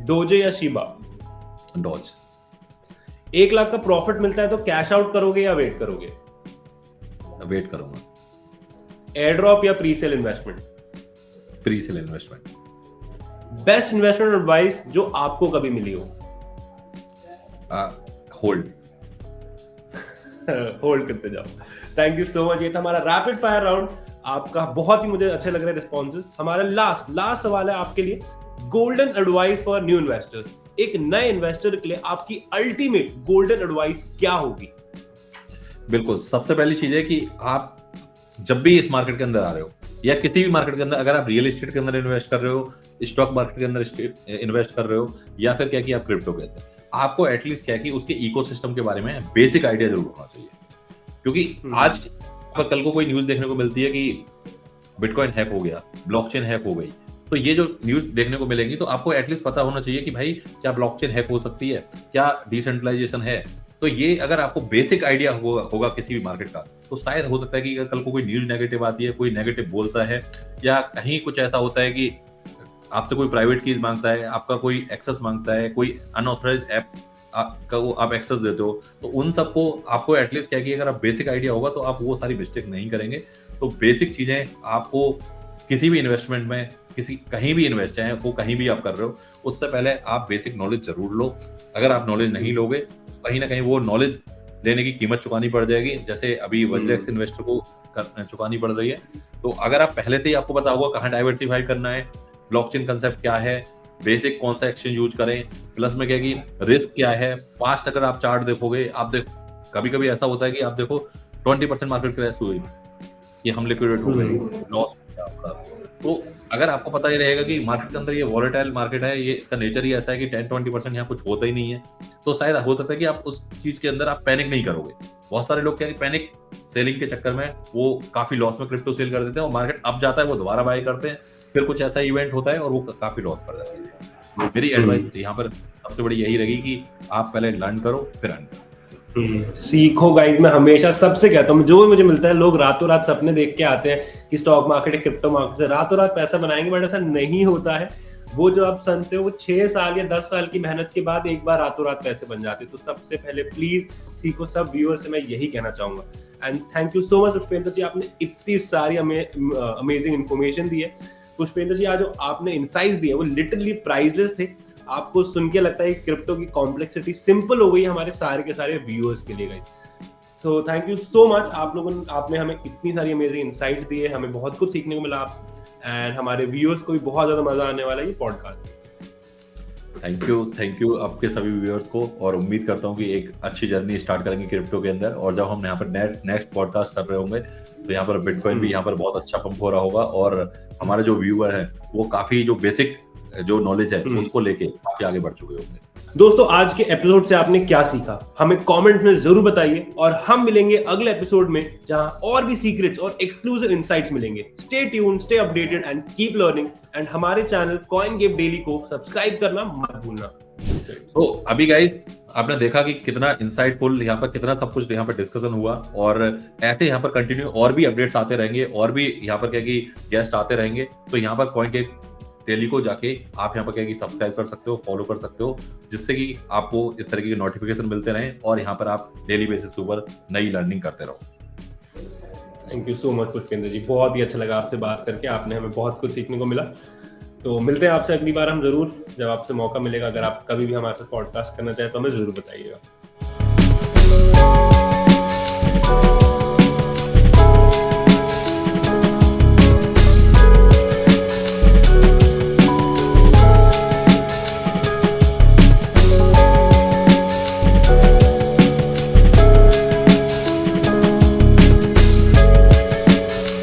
डोजे या शिबा, डॉज। 1 लाख का प्रॉफिट मिलता है तो कैश आउट करोगे या वेट करोगे, वेट करूंगा, एयर ड्रॉप या pre sale investment, pre sale investment, best investment advice जो आपको कभी मिली हो, होल्ड, होल्ड करते जाओ। Thank you so much. ये था हमारा रैपिड फायर राउंड, आपका बहुत ही मुझे अच्छे लग रहे रिस्पॉन्सेज। हमारा लास्ट सवाल है आपके लिए, golden advice for new investors. एक नए इन्वेस्टर के लिए आपकी अल्टीमेट गोल्डन एडवाइस क्या होगी? बिल्कुल, सबसे पहली चीज है कि आप जब भी इस मार्केट के अंदर आ रहे हो या किसी भी मार्केट के अंदर, अगर आप रियल एस्टेट के अंदर इन्वेस्ट कर रहे हो, स्टॉक मार्केट के अंदर इन्वेस्ट कर रहे हो, या फिर क्या कि आप क्रिप्टो के अंदर, आपको एटलीस्ट क्या कि उसके इकोसिस्टम के बारे में बेसिक आइडिया जरूर होना चाहिए। क्योंकि आज कल को कोई न्यूज देखने को मिलती है कि बिटकॉइन हैक हो गया, ब्लॉकचेन हैक हो गई, तो ये जो न्यूज देखने को मिलेंगी तो आपको एटलीस्ट पता होना चाहिए कि भाई क्या ब्लॉकचेन हैक हो सकती है, क्या डिसेंट्रलाइजेशन है। तो ये अगर आपको बेसिक आइडिया होगा किसी भी मार्केट का, तो शायद हो सकता है कि कल को कोई न्यूज नेगेटिव आती है, कोई नेगेटिव बोलता है, या कहीं कुछ ऐसा होता है कि आपसे कोई प्राइवेट कीज मांगता है, आपका कोई एक्सेस मांगता है, कोई अनऑथराइज्ड ऐप का आप एक्सेस देते हो, तो उन सबको आपको एटलीस्ट क्या कि अगर आप बेसिक आइडिया होगा तो आप वो सारी मिस्टेक नहीं करेंगे। तो बेसिक चीजें आपको किसी भी इन्वेस्टमेंट में, कहीं भी इन्वेस्ट चाहे वो कहीं भी आप कर रहे हो, उससे पहले आप बेसिक नॉलेज जरूर लो। अगर आप नॉलेज नहीं लोगे तो कहीं ना कहीं वो नॉलेज लेने की कीमत चुकानी पड़ जाएगी, जैसे अभी वज्रएक्स इन्वेस्टर को चुकानी पड़ रही है। तो अगर आप पहले से ही आपको पता होगा कहाँ डाइवर्सिफाई करना है, ब्लॉकचेन कंसेप्ट क्या है, बेसिक कौन सा एक्सचेंज यूज करें, प्लस में क्या कि रिस्क क्या है, पास्ट अगर आप चार्ट देखोगे, आप कभी कभी ऐसा होता है कि आप देखो 20% मार्केट क्रैश हुई कि हम लिक्विडेट हो गए, लॉस। तो अगर आपको पता ही रहेगा कि मार्केट के अंदर ये वॉलेटाइल मार्केट है, ये इसका नेचर ही ऐसा है कि 10-20% यहाँ कुछ होता ही नहीं है, तो शायद हो सकता है कि आप उस चीज के अंदर आप पैनिक नहीं करोगे। बहुत सारे लोग क्या है पैनिक सेलिंग के चक्कर में वो काफी लॉस में क्रिप्टो सेल कर देते हैं, और मार्केट अप जाता है वो दोबारा बाय करते हैं, फिर कुछ ऐसा इवेंट होता है और वो काफी लॉस कर जाते हैं। तो मेरी एडवाइस यहाँ पर सबसे बड़ी यही रहेगी कि आप पहले लर्न करो फिर अर्न करो। सीखो गाइस। मैं हमेशा सबसे कहता हूँ, जो भी मुझे मिलता है, लोग रातों रात सपने देख के आते हैं कि स्टॉक मार्केट या क्रिप्टो मार्केट से रातों रात पैसा बनाएंगे, बट ऐसा नहीं होता है। वो जो आप सुनते हो वो 6 साल या 10 साल की मेहनत के बाद एक बार रातों रात पैसे बन जाते। तो सबसे पहले प्लीज सीखो। सब व्यूअर्स से मैं यही कहना चाहूंगा। And thank you so much Pushpendra ji, आपने इतनी सारी अमेजिंग इन्फॉर्मेशन दी है। पुष्पेंद्र जी, आज जो आपने इनसाइट्स दिए वो लिटरली प्राइसलेस थे। आपको सुन के लगता है कि क्रिप्टो की कॉम्प्लेक्सिटी सिंपल हो गई हमारे सारे के सारे व्यूअर्स के लिए गाइस। तो थैंक यू सो मच, आपने हमें इतनी सारी अमेजिंग इनसाइट्स दिए, हमें बहुत कुछ सीखने को मिला आपसे, एंड हमारे व्यूअर्स को भी बहुत ज्यादा मजा आने वाला है ये पॉडकास्ट। थैंक यू आपके सभी व्यूअर्स को, और उम्मीद करता हूँ कि एक अच्छी जर्नी स्टार्ट करेंगे क्रिप्टो के अंदर। और जब हम यहाँ पर नेक्स्ट पॉडकास्ट कर रहे होंगे तो यहाँ पर बिटकॉइन भी यहाँ पर बहुत अच्छा पंप हो रहा होगा, और हमारे जो व्यूअर हैं वो काफी जो बेसिक जो नॉलेज है उसको लेके काफी आगे बढ़ चुके होंगे। दोस्तों, आज के एपिसोड से आपने क्या सीखा हमें कमेंट में जरूर बताइए, और हम मिलेंगे अगले एपिसोड में जहां और भी सीक्रेट्स और एक्सक्लूसिव इनसाइट्स मिलेंगे। Stay tune, stay updated and keep learning, and हमारे चैनल कॉइन गेम डेली को सब्सक्राइब करना मत भूलना। तो अभी गाइस आपने देखा कि कितना इंसाइटफुल यहाँ पर कितना सब कुछ यहाँ पर डिस्कशन हुआ और ऐसे यहाँ पर कंटिन्यू और भी अपडेट्स आते रहेंगे और भी यहाँ पर क्या कि गेस्ट आते रहेंगे। तो यहाँ पर पॉइंट एक डेली को जाके आप यहाँ पर क्या कि सब्सक्राइब कर सकते हो, फॉलो कर सकते हो, जिससे कि आपको इस तरीके के नोटिफिकेशन मिलते रहें और यहाँ पर आप डेली बेसिस के ऊपर नई लर्निंग करते रहो। Thank you so much Pushpendra ji, बहुत ही अच्छा लगा आपसे बात करके, आपने हमें बहुत कुछ सीखने को मिला। तो मिलते हैं आपसे अगली बार हम जरूर, जब आपसे मौका मिलेगा। अगर आप कभी भी हमारे साथ पॉडकास्ट करना चाहें तो हमें जरूर बताइएगा।